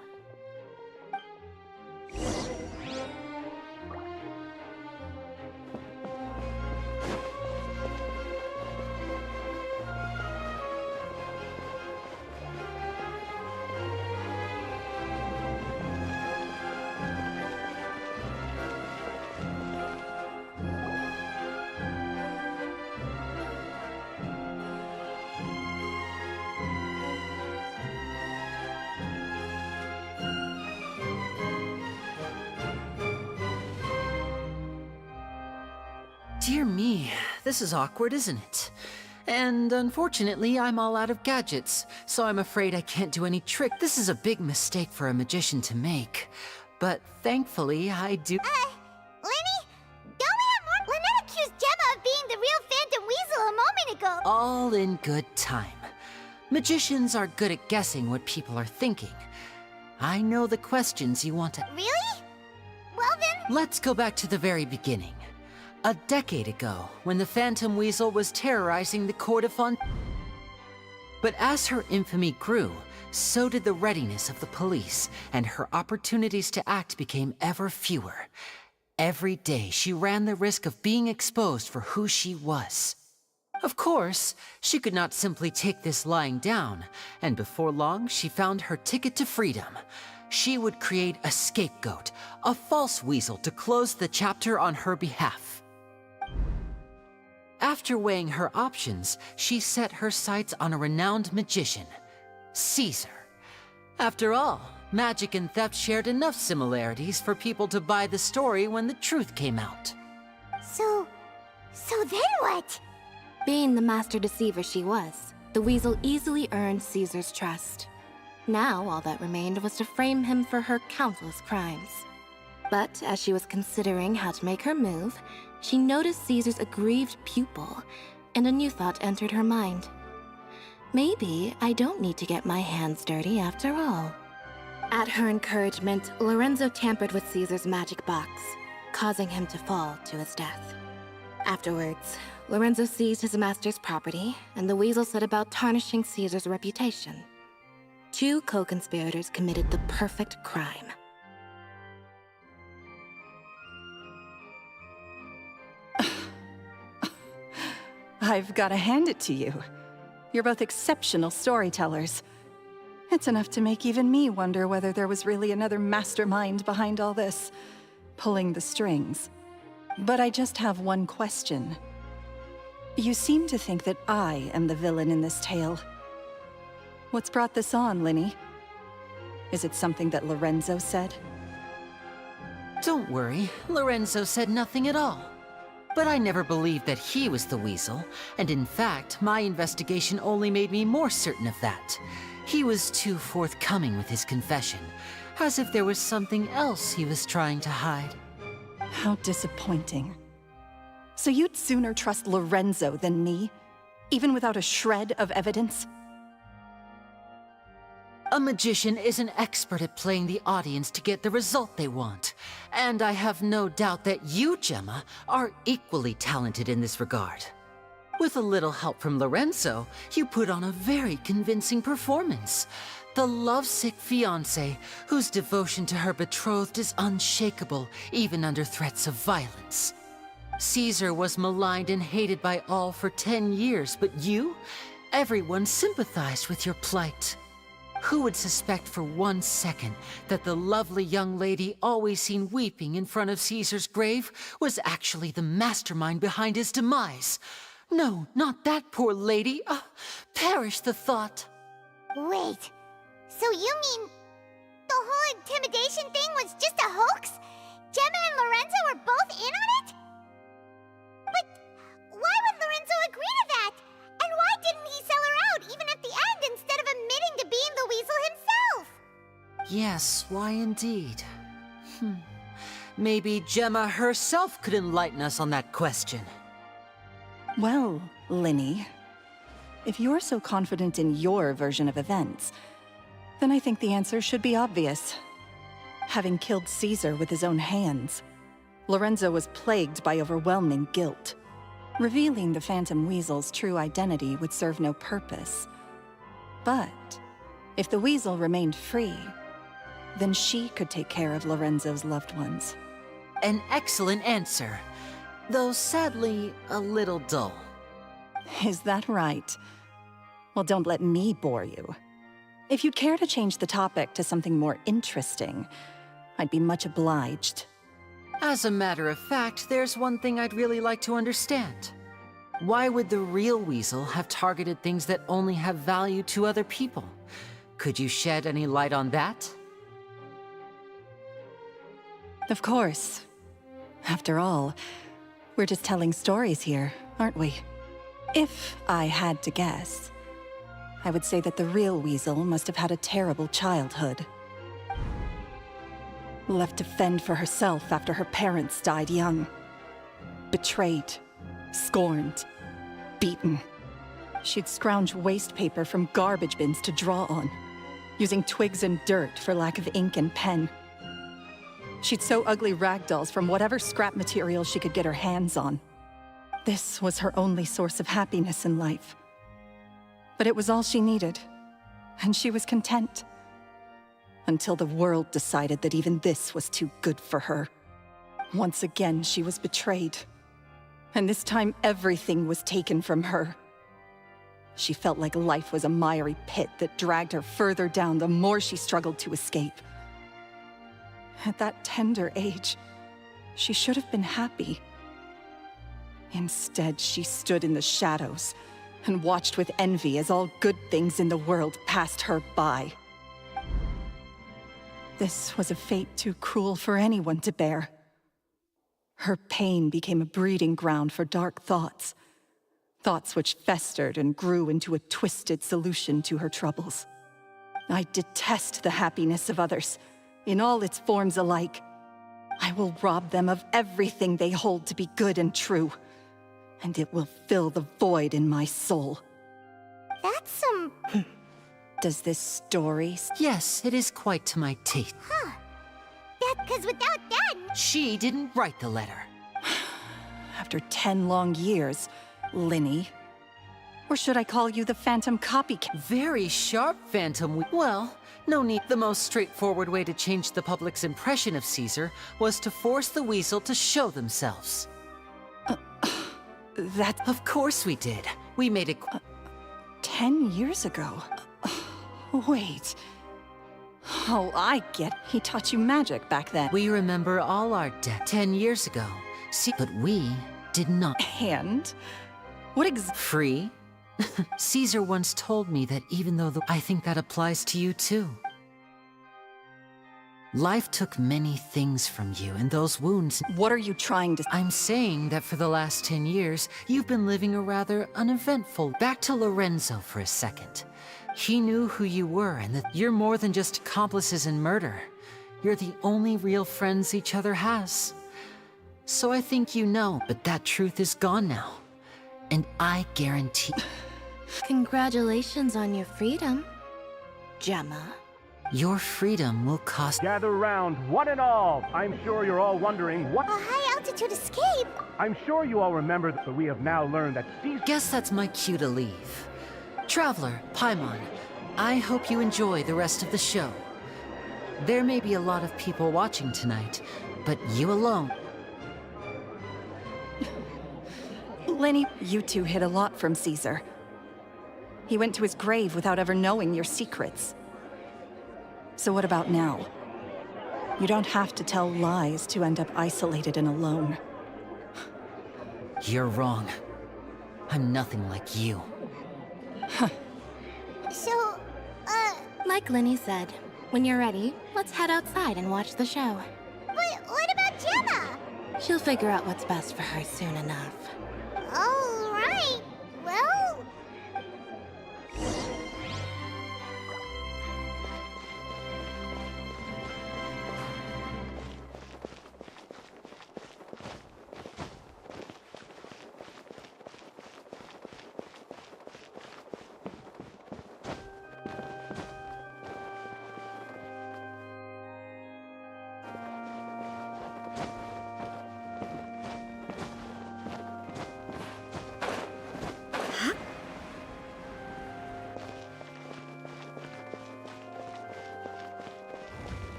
Speaker 11: Dear me, this is awkward, isn't it? And unfortunately, I'm all out of gadgets, so I'm afraid I can't do any trick. This is a big mistake for a magician to make. But thankfully, I do.
Speaker 7: Linny? Don't we have more? Lynette accused Gemma of being the real Phantom Weasel a moment ago.
Speaker 11: All in good time. Magicians are good at guessing what people are thinking. I know the questions you want to...
Speaker 7: Really? Well then...
Speaker 11: Let's go back to the very beginning. A decade ago, when the Phantom Weasel was terrorizing the court of But as her infamy grew, so did the readiness of the police, and her opportunities to act became ever fewer. Every day, she ran the risk of being exposed for who she was. Of course, she could not simply take this lying down, and before long, she found her ticket to freedom. She would create a scapegoat, a false weasel to close the chapter on her behalf. After weighing her options, she set her sights on a renowned magician, Caesar. After all, magic and theft shared enough similarities for people to buy the story when the truth came out.
Speaker 7: So then what?
Speaker 18: Being the master deceiver she was, the weasel easily earned Caesar's trust. Now all that remained was to frame him for her countless crimes. But as she was considering how to make her move, she noticed Caesar's aggrieved pupil, and a new thought entered her mind. Maybe I don't need to get my hands dirty after all. At her encouragement, Lorenzo tampered with Caesar's magic box, causing him to fall to his death. Afterwards, Lorenzo seized his master's property, and the weasel set about tarnishing Caesar's reputation. Two co-conspirators committed the perfect crime.
Speaker 12: I've got to hand it to you. You're both exceptional storytellers. It's enough to make even me wonder whether there was really another mastermind behind all this, pulling the strings. But I just have one question. You seem to think that I am the villain in this tale. What's brought this on, Linny? Is it something that Lorenzo said?
Speaker 11: Don't worry, Lorenzo said nothing at all. But I never believed that he was the weasel, and in fact, my investigation only made me more certain of that. He was too forthcoming with his confession, as if there was something else he was trying to hide.
Speaker 12: How disappointing. So you'd sooner trust Lorenzo than me, even without a shred of evidence?
Speaker 11: A magician is an expert at playing the audience to get the result they want. And I have no doubt that you, Gemma, are equally talented in this regard. With a little help from Lorenzo, you put on a very convincing performance. The lovesick fiancé, whose devotion to her betrothed is unshakable, even under threats of violence. Caesar was maligned and hated by all for 10 years, but you? Everyone sympathized with your plight. Who would suspect for 1 second that the lovely young lady always seen weeping in front of Caesar's grave was actually the mastermind behind his demise? No, not that poor lady. Perish the thought.
Speaker 7: Wait, so you mean the whole intimidation thing was just a hoax? Gemma and Lorenzo were both in on it? But why would Lorenzo agree to that? And why didn't he sell her out even at the end instead of admitting to being the weasel himself?
Speaker 11: Yes, why indeed? Maybe Gemma herself could enlighten us on that question.
Speaker 12: Well, Linny, if you're so confident in your version of events, then I think the answer should be obvious. Having killed Caesar with his own hands, Lorenzo was plagued by overwhelming guilt. Revealing the Phantom Weasel's true identity would serve no purpose. But if the Weasel remained free, then she could take care of Lorenzo's loved ones.
Speaker 11: An excellent answer, though sadly a little dull.
Speaker 12: Is that right? Well, don't let me bore you. If you'd care to change the topic to something more interesting, I'd be much obliged.
Speaker 11: As a matter of fact, there's one thing I'd really like to understand. Why would the real weasel have targeted things that only have value to other people? Could you shed any light on that?
Speaker 12: Of course. After all, we're just telling stories here, aren't we? If I had to guess, I would say that the real weasel must have had a terrible childhood. Left to fend for herself after her parents died young. Betrayed, scorned, beaten. She'd scrounge waste paper from garbage bins to draw on, using twigs and dirt for lack of ink and pen. She'd sew ugly ragdolls from whatever scrap material she could get her hands on. This was her only source of happiness in life. But it was all she needed, and she was content. Until the world decided that even this was too good for her. Once again, she was betrayed. And this time, everything was taken from her. She felt like life was a miry pit that dragged her further down the more she struggled to escape. At that tender age, she should have been happy. Instead, she stood in the shadows and watched with envy as all good things in the world passed her by. This was a fate too cruel for anyone to bear. Her pain became a breeding ground for dark thoughts. Thoughts which festered and grew into a twisted solution to her troubles. I detest the happiness of others, in all its forms alike. I will rob them of everything they hold to be good and true, and it will fill the void in my soul.
Speaker 7: That's some...
Speaker 12: Does this story...
Speaker 11: Yes, it is quite to my taste.
Speaker 7: Huh. Because without that...
Speaker 11: She didn't write the letter.
Speaker 12: After 10 long years, Linny. Or should I call you the Phantom Copycat?
Speaker 11: Very sharp, Phantom. Well, no need. The most straightforward way to change the public's impression of Caesar was to force the weasel to show themselves.
Speaker 12: That...
Speaker 11: Of course we did. We made it...
Speaker 12: 10 years ago? Wait... Oh, I get it. He taught you magic back then.
Speaker 11: We remember all our debt 10 years ago. See, but we did not.
Speaker 12: And? What
Speaker 11: Free? Caesar once told me that even though I think that applies to you too. Life took many things from you, and those wounds...
Speaker 12: What are you trying to...
Speaker 11: I'm saying that for the last 10 years, you've been living a rather uneventful... Back to Lorenzo for a second. He knew who you were, and that you're more than just accomplices in murder. You're the only real friends each other has. So I think you know, but that truth is gone now. And I guarantee...
Speaker 18: Congratulations on your freedom, Gemma.
Speaker 11: Your freedom will cost...
Speaker 16: Gather round, one and all. I'm sure you're all wondering what...
Speaker 7: A high-altitude escape?
Speaker 16: I'm sure you all remember that we have now learned that Caesar...
Speaker 11: Guess that's my cue to leave. Traveler, Paimon, I hope you enjoy the rest of the show. There may be a lot of people watching tonight, but you alone...
Speaker 12: Lenny, you two hid a lot from Caesar. He went to his grave without ever knowing your secrets. So what about now? You don't have to tell lies to end up isolated and alone.
Speaker 11: You're wrong. I'm nothing like you.
Speaker 7: So,
Speaker 18: Like Lenny said, when you're ready, let's head outside and watch the show.
Speaker 7: But what about Gemma?
Speaker 18: She'll figure out what's best for her soon enough.
Speaker 7: All right. Well...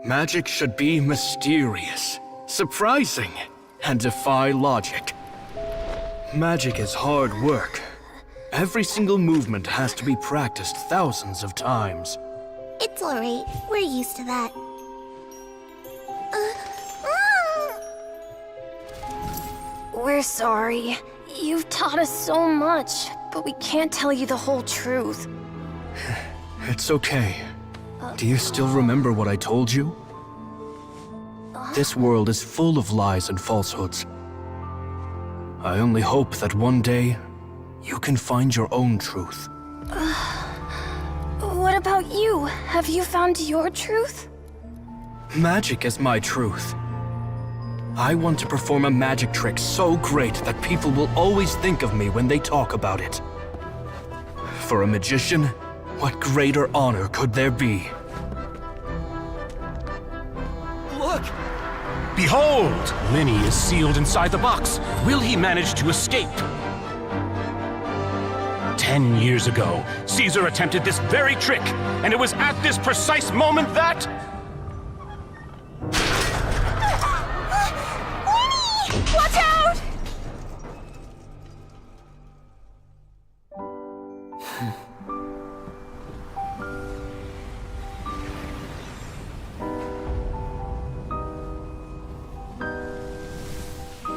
Speaker 15: Magic should be mysterious, surprising, and defy logic. Magic is hard work. Every single movement has to be practiced thousands of times.
Speaker 7: It's alright. We're used to that.
Speaker 13: We're sorry. You've taught us so much, but we can't tell you the whole truth.
Speaker 15: It's okay. Do you still remember what I told you? This world is full of lies and falsehoods. I only hope that one day, you can find your own truth.
Speaker 13: What about you? Have you found your truth?
Speaker 15: Magic is my truth. I want to perform a magic trick so great that people will always think of me when they talk about it. For a magician, what greater honor could there be?
Speaker 16: Look! Behold! Lenny is sealed inside the box. Will he manage to escape? 10 years ago, Caesar attempted this very trick, and it was at this precise moment that...
Speaker 2: Watch out!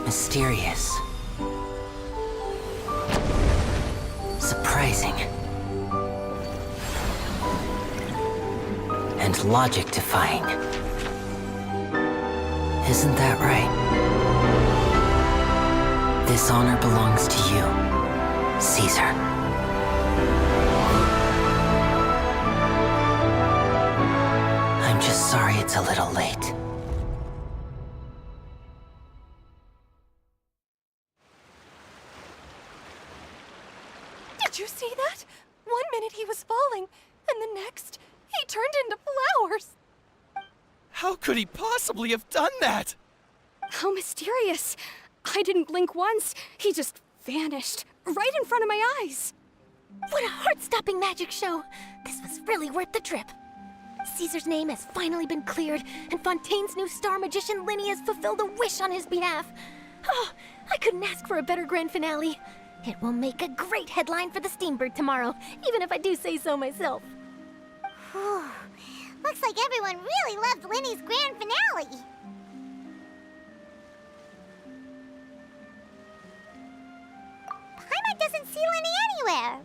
Speaker 11: Mysterious. Surprising. And logic-defying. Isn't that right? This honor belongs to you, Caesar. I'm just sorry it's a little late.
Speaker 19: Did you see that? 1 minute he was falling, and the next, he turned into flowers.
Speaker 20: How could he possibly have done that?
Speaker 19: How mysterious. I didn't blink once. He just vanished, right in front of my eyes.
Speaker 2: What a heart-stopping magic show! This was really worth the trip. Caesar's name has finally been cleared, and Fontaine's new star magician Linny has fulfilled a wish on his behalf. Oh, I couldn't ask for a better grand finale. It will make a great headline for the Steambird tomorrow, even if I do say so myself.
Speaker 7: Whew. Looks like everyone really loved Linny's grand finale. Paimon doesn't see Linny anywhere.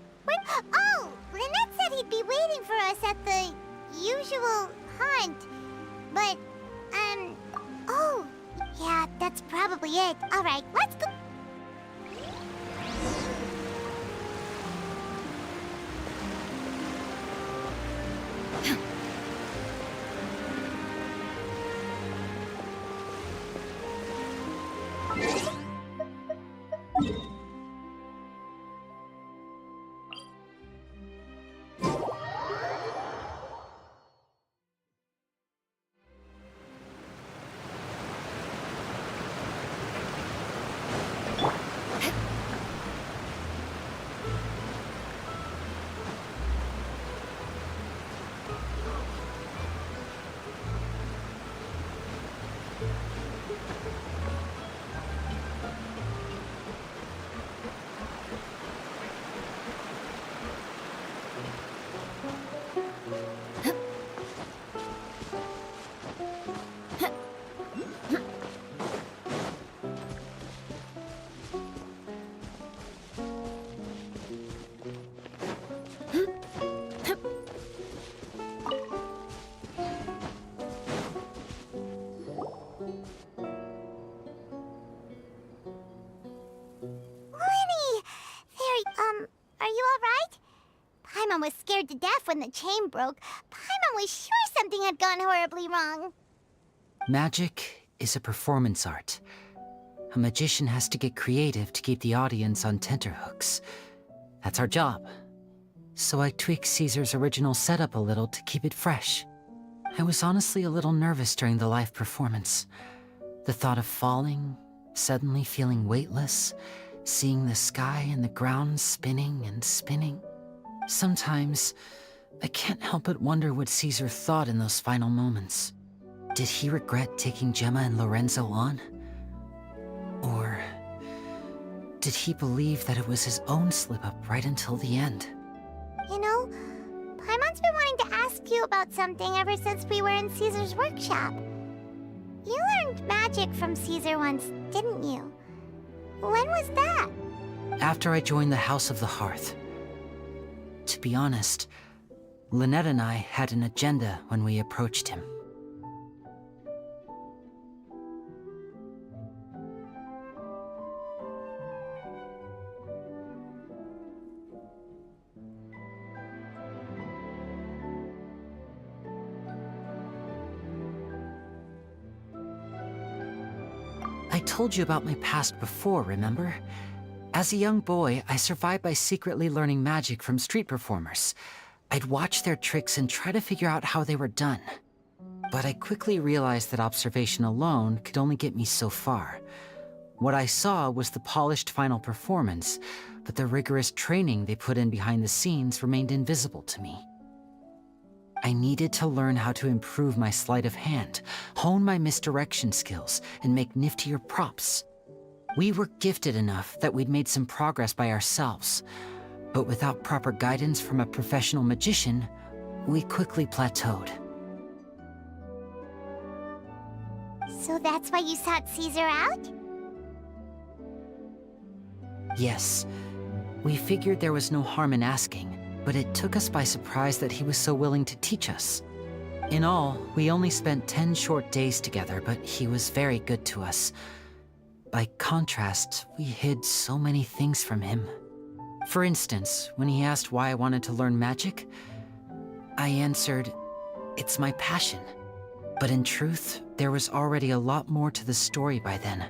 Speaker 7: Oh, Lynette said he'd be waiting for us at the usual hunt. But, oh, yeah, that's probably it. All right, let's go. Paimon was scared to death when the chain broke. Paimon was sure something had gone horribly wrong.
Speaker 11: Magic is a performance art. A magician has to get creative to keep the audience on tenterhooks. That's our job. So I tweaked Caesar's original setup a little to keep it fresh. I was honestly a little nervous during the live performance. The thought of falling, suddenly feeling weightless, seeing the sky and the ground spinning and spinning. Sometimes, I can't help but wonder what Caesar thought in those final moments. Did he regret taking Gemma and Lorenzo on? Or did he believe that it was his own slip-up right until the end?
Speaker 7: You know, Paimon's been wanting to ask you about something ever since we were in Caesar's workshop. You learned magic from Caesar once, didn't you? When was that?
Speaker 11: After I joined the House of the Hearth. To be honest, Lynette and I had an agenda when we approached him. I told you about my past before, remember? As a young boy, I survived by secretly learning magic from street performers. I'd watch their tricks and try to figure out how they were done. But I quickly realized that observation alone could only get me so far. What I saw was the polished final performance, but the rigorous training they put in behind the scenes remained invisible to me. I needed to learn how to improve my sleight of hand, hone my misdirection skills, and make niftier props. We were gifted enough that we'd made some progress by ourselves, but without proper guidance from a professional magician, we quickly plateaued.
Speaker 7: So that's why you sought Caesar out?
Speaker 11: Yes, we figured there was no harm in asking, but it took us by surprise that he was so willing to teach us. In all, we only spent 10 short days together, but he was very good to us. By contrast, we hid so many things from him. For instance, when he asked why I wanted to learn magic, I answered, "It's my passion." But in truth, there was already a lot more to the story by then.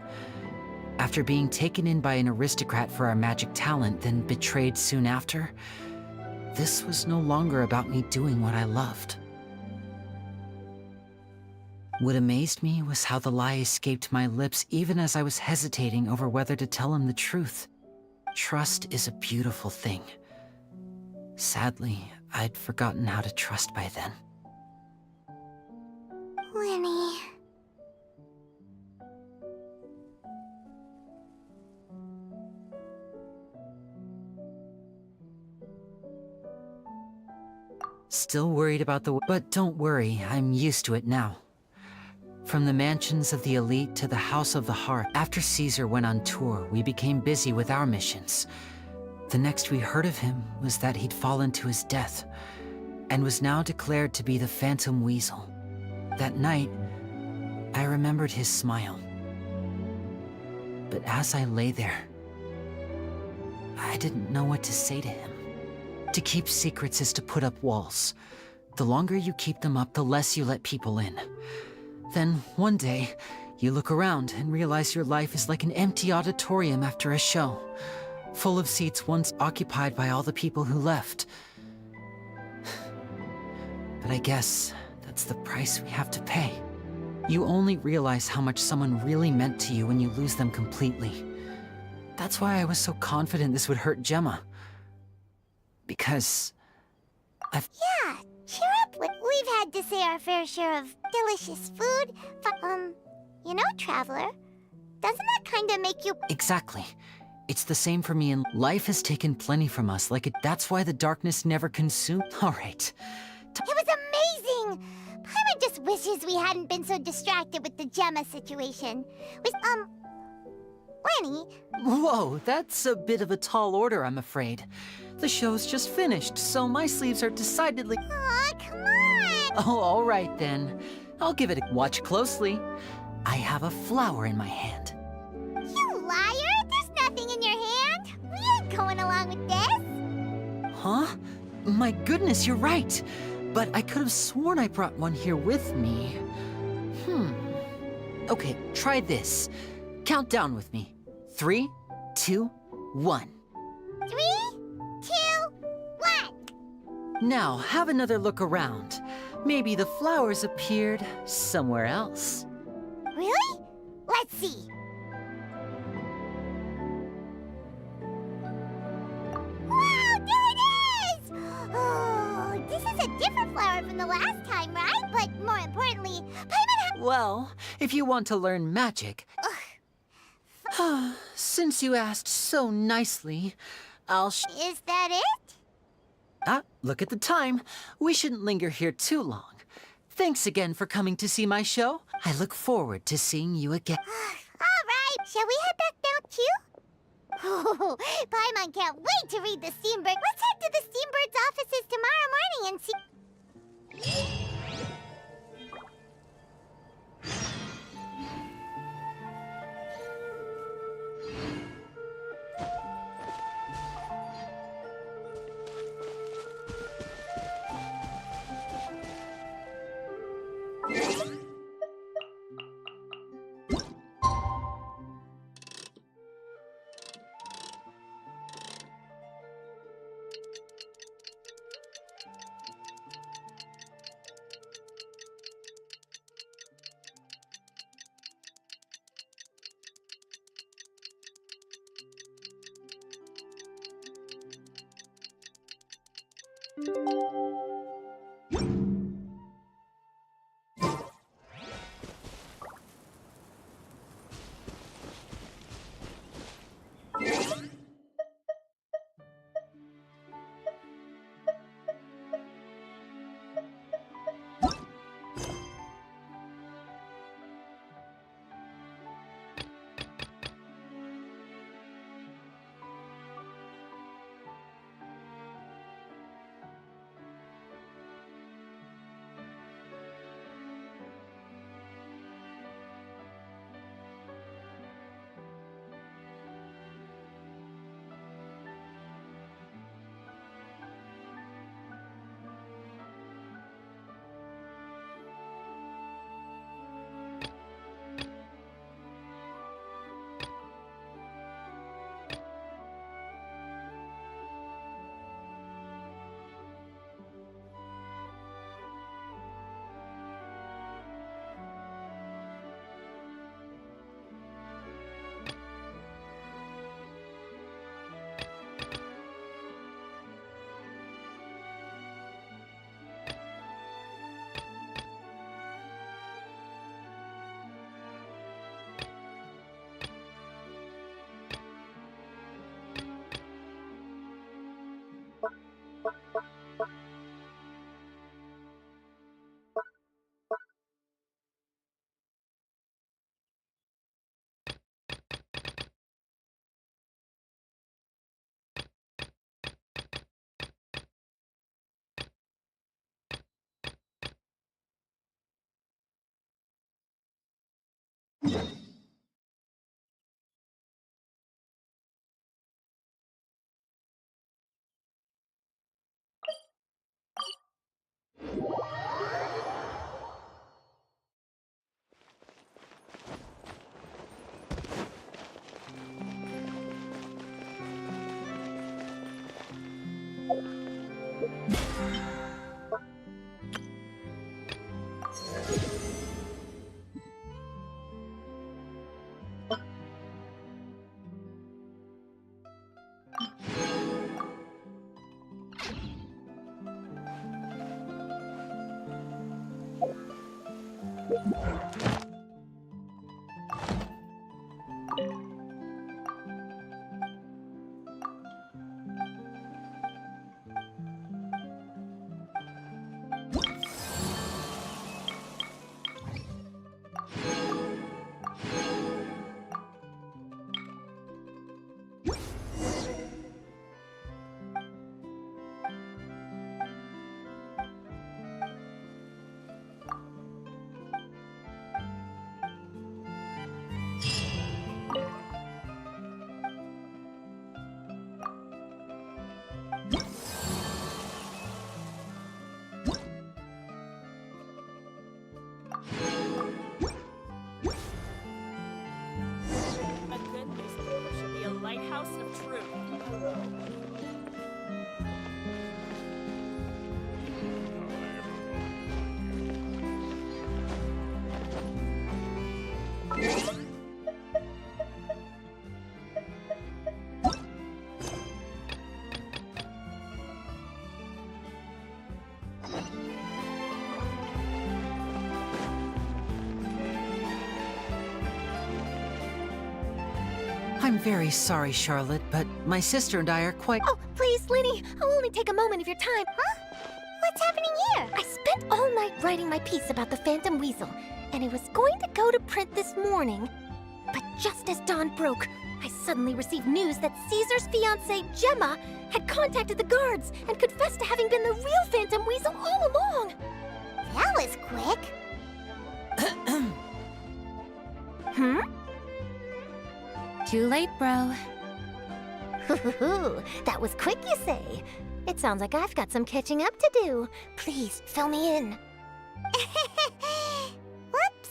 Speaker 11: After being taken in by an aristocrat for our magic talent, then betrayed soon after, this was no longer about me doing what I loved. What amazed me was how the lie escaped my lips even as I was hesitating over whether to tell him the truth. Trust is a beautiful thing. Sadly, I'd forgotten how to trust by then.
Speaker 7: Lenny.
Speaker 11: Still worried about but don't worry, I'm used to it now. From the mansions of the elite to the House of the Heart, after Caesar went on tour, we became busy with our missions. The next we heard of him was that he'd fallen to his death, and was now declared to be the Phantom Weasel. That night, I remembered his smile. But as I lay there, I didn't know what to say to him. To keep secrets is to put up walls. The longer you keep them up, the less you let people in. Then, one day, you look around and realize your life is like an empty auditorium after a show, full of seats once occupied by all the people who left. But I guess that's the price we have to pay. You only realize how much someone really meant to you when you lose them completely. That's why I was so confident this would hurt Gemma. Because
Speaker 7: Yeah, cheer up. We've had to say our fair share of delicious food. You know, Traveler, doesn't that kind of make you...
Speaker 11: Exactly. It's the same for me, and life has taken plenty from us, that's why the darkness never consumed. All right.
Speaker 7: It was amazing! Paimon just wishes we hadn't been so distracted with the Gemma situation. Lenny...
Speaker 11: Whoa, that's a bit of a tall order, I'm afraid. The show's just finished, so my sleeves are decidedly...
Speaker 7: Aw, come on!
Speaker 11: Oh, all right then. I'll give it a watch closely. I have a flower in my hand.
Speaker 7: You liar! There's nothing in your hand! We ain't going along with this!
Speaker 11: Huh? My goodness, you're right! But I could have sworn I brought one here with me. Okay, try this. Count down with me. 3, 2, 1.
Speaker 7: 3, 2, 1!
Speaker 11: Now, have another look around. Maybe the flowers appeared somewhere else.
Speaker 7: Really? Let's see. Wow, there it is! Oh, this is a different flower from the last time, right? But more importantly, Paimon
Speaker 11: Well, if you want to learn magic... Since you asked so nicely, I'll
Speaker 7: Is that it?
Speaker 11: Ah, look at the time. We shouldn't linger here too long. Thanks again for coming to see my show. I look forward to seeing you again.
Speaker 7: All right, shall we head back down too? Oh, Paimon can't wait to read the Steambird. Let's head to the Steambird's offices tomorrow morning and see...
Speaker 11: I'm very sorry, Charlotte, but my sister and I are quite...
Speaker 2: Oh, please, Linny, I'll only take a moment of your time.
Speaker 7: Huh? What's happening here?
Speaker 2: I spent all night writing my piece about the Phantom Weasel, and it was going to go to print this morning. But just as dawn broke, I suddenly received news that Caesar's fiancée, Gemma, had contacted the guards and confessed to having been the real Phantom Weasel all along.
Speaker 7: That was quick.
Speaker 2: Hmm?
Speaker 18: Too late, bro.
Speaker 2: That was quick, you say? It sounds like I've got some catching up to do. Please, fill me in.
Speaker 7: Whoops.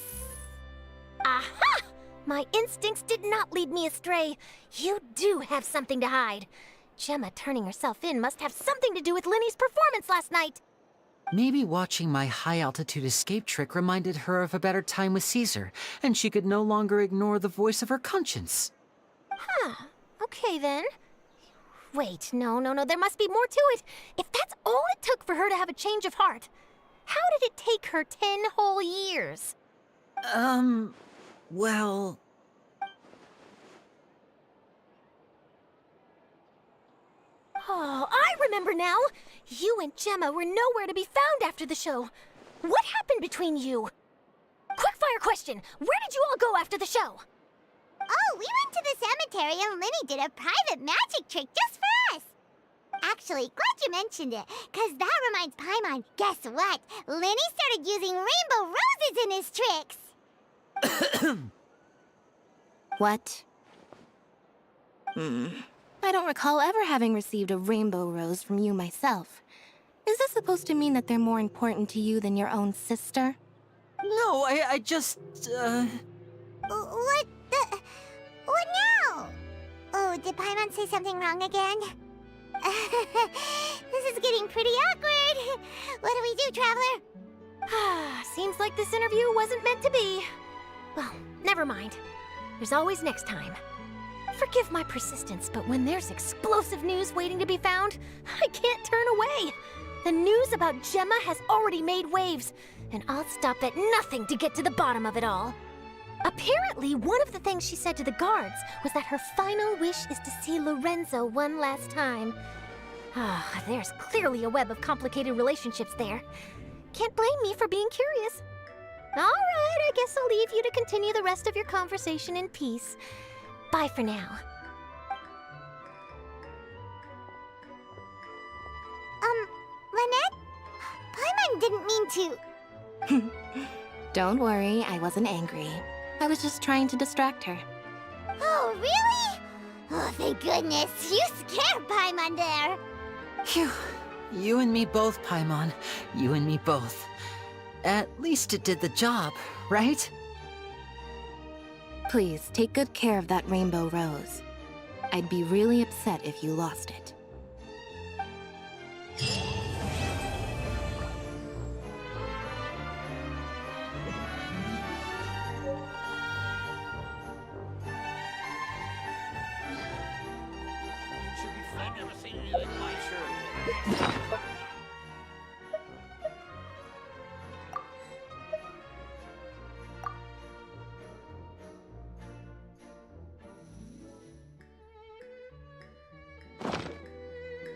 Speaker 2: Aha! My instincts did not lead me astray. You do have something to hide. Gemma turning herself in must have something to do with Linny's performance last night.
Speaker 11: Maybe watching my high-altitude escape trick reminded her of a better time with Caesar, and she could no longer ignore the voice of her conscience.
Speaker 2: Huh. Okay, then. Wait, no, there must be more to it. If that's all it took for her to have a change of heart, how did it take her 10 whole years?
Speaker 11: Well...
Speaker 2: Oh, I remember now! You and Gemma were nowhere to be found after the show. What happened between you? Quickfire question! Where did you all go after the show?
Speaker 7: Oh, we went to the cemetery and Linny did a private magic trick just for us. Actually, glad you mentioned it, because that reminds Paimon. Guess what? Linny started using rainbow roses in his tricks.
Speaker 18: What? I don't recall ever having received a rainbow rose from you myself. Is this supposed to mean that they're more important to you than your own sister?
Speaker 11: No, I just,
Speaker 7: What the... What now? Oh, did Paimon say something wrong again? This is getting pretty awkward. What do we do, Traveler?
Speaker 2: Seems like this interview wasn't meant to be. Well, never mind. There's always next time. Forgive my persistence, but when there's explosive news waiting to be found, I can't turn away. The news about Gemma has already made waves, and I'll stop at nothing to get to the bottom of it all. Apparently, one of the things she said to the guards was that her final wish is to see Lorenzo one last time. There's clearly a web of complicated relationships there. Can't blame me for being curious. All right, I guess I'll leave you to continue the rest of your conversation in peace. Bye for now.
Speaker 7: Lynette? Paimon didn't mean to...
Speaker 18: Don't worry, I wasn't angry. I was just trying to distract her.
Speaker 7: Oh, really? Oh, thank goodness. You scared Paimon there.
Speaker 11: Phew. You and me both, Paimon. You and me both. At least it did the job, right?
Speaker 18: Please, take good care of that rainbow rose. I'd be really upset if you lost it.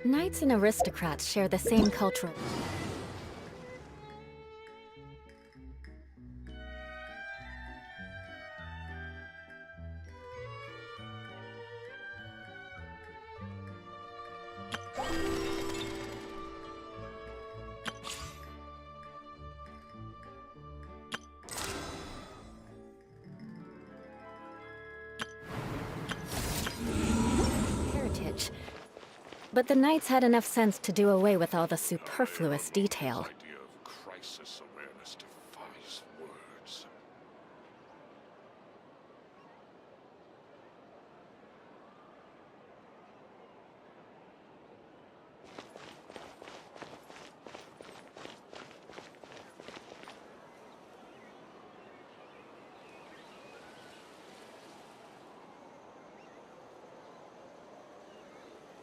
Speaker 3: Knights and aristocrats share the same cultural... heritage. But the Knights had enough sense to do away with all the superfluous detail.
Speaker 16: Idea of crisis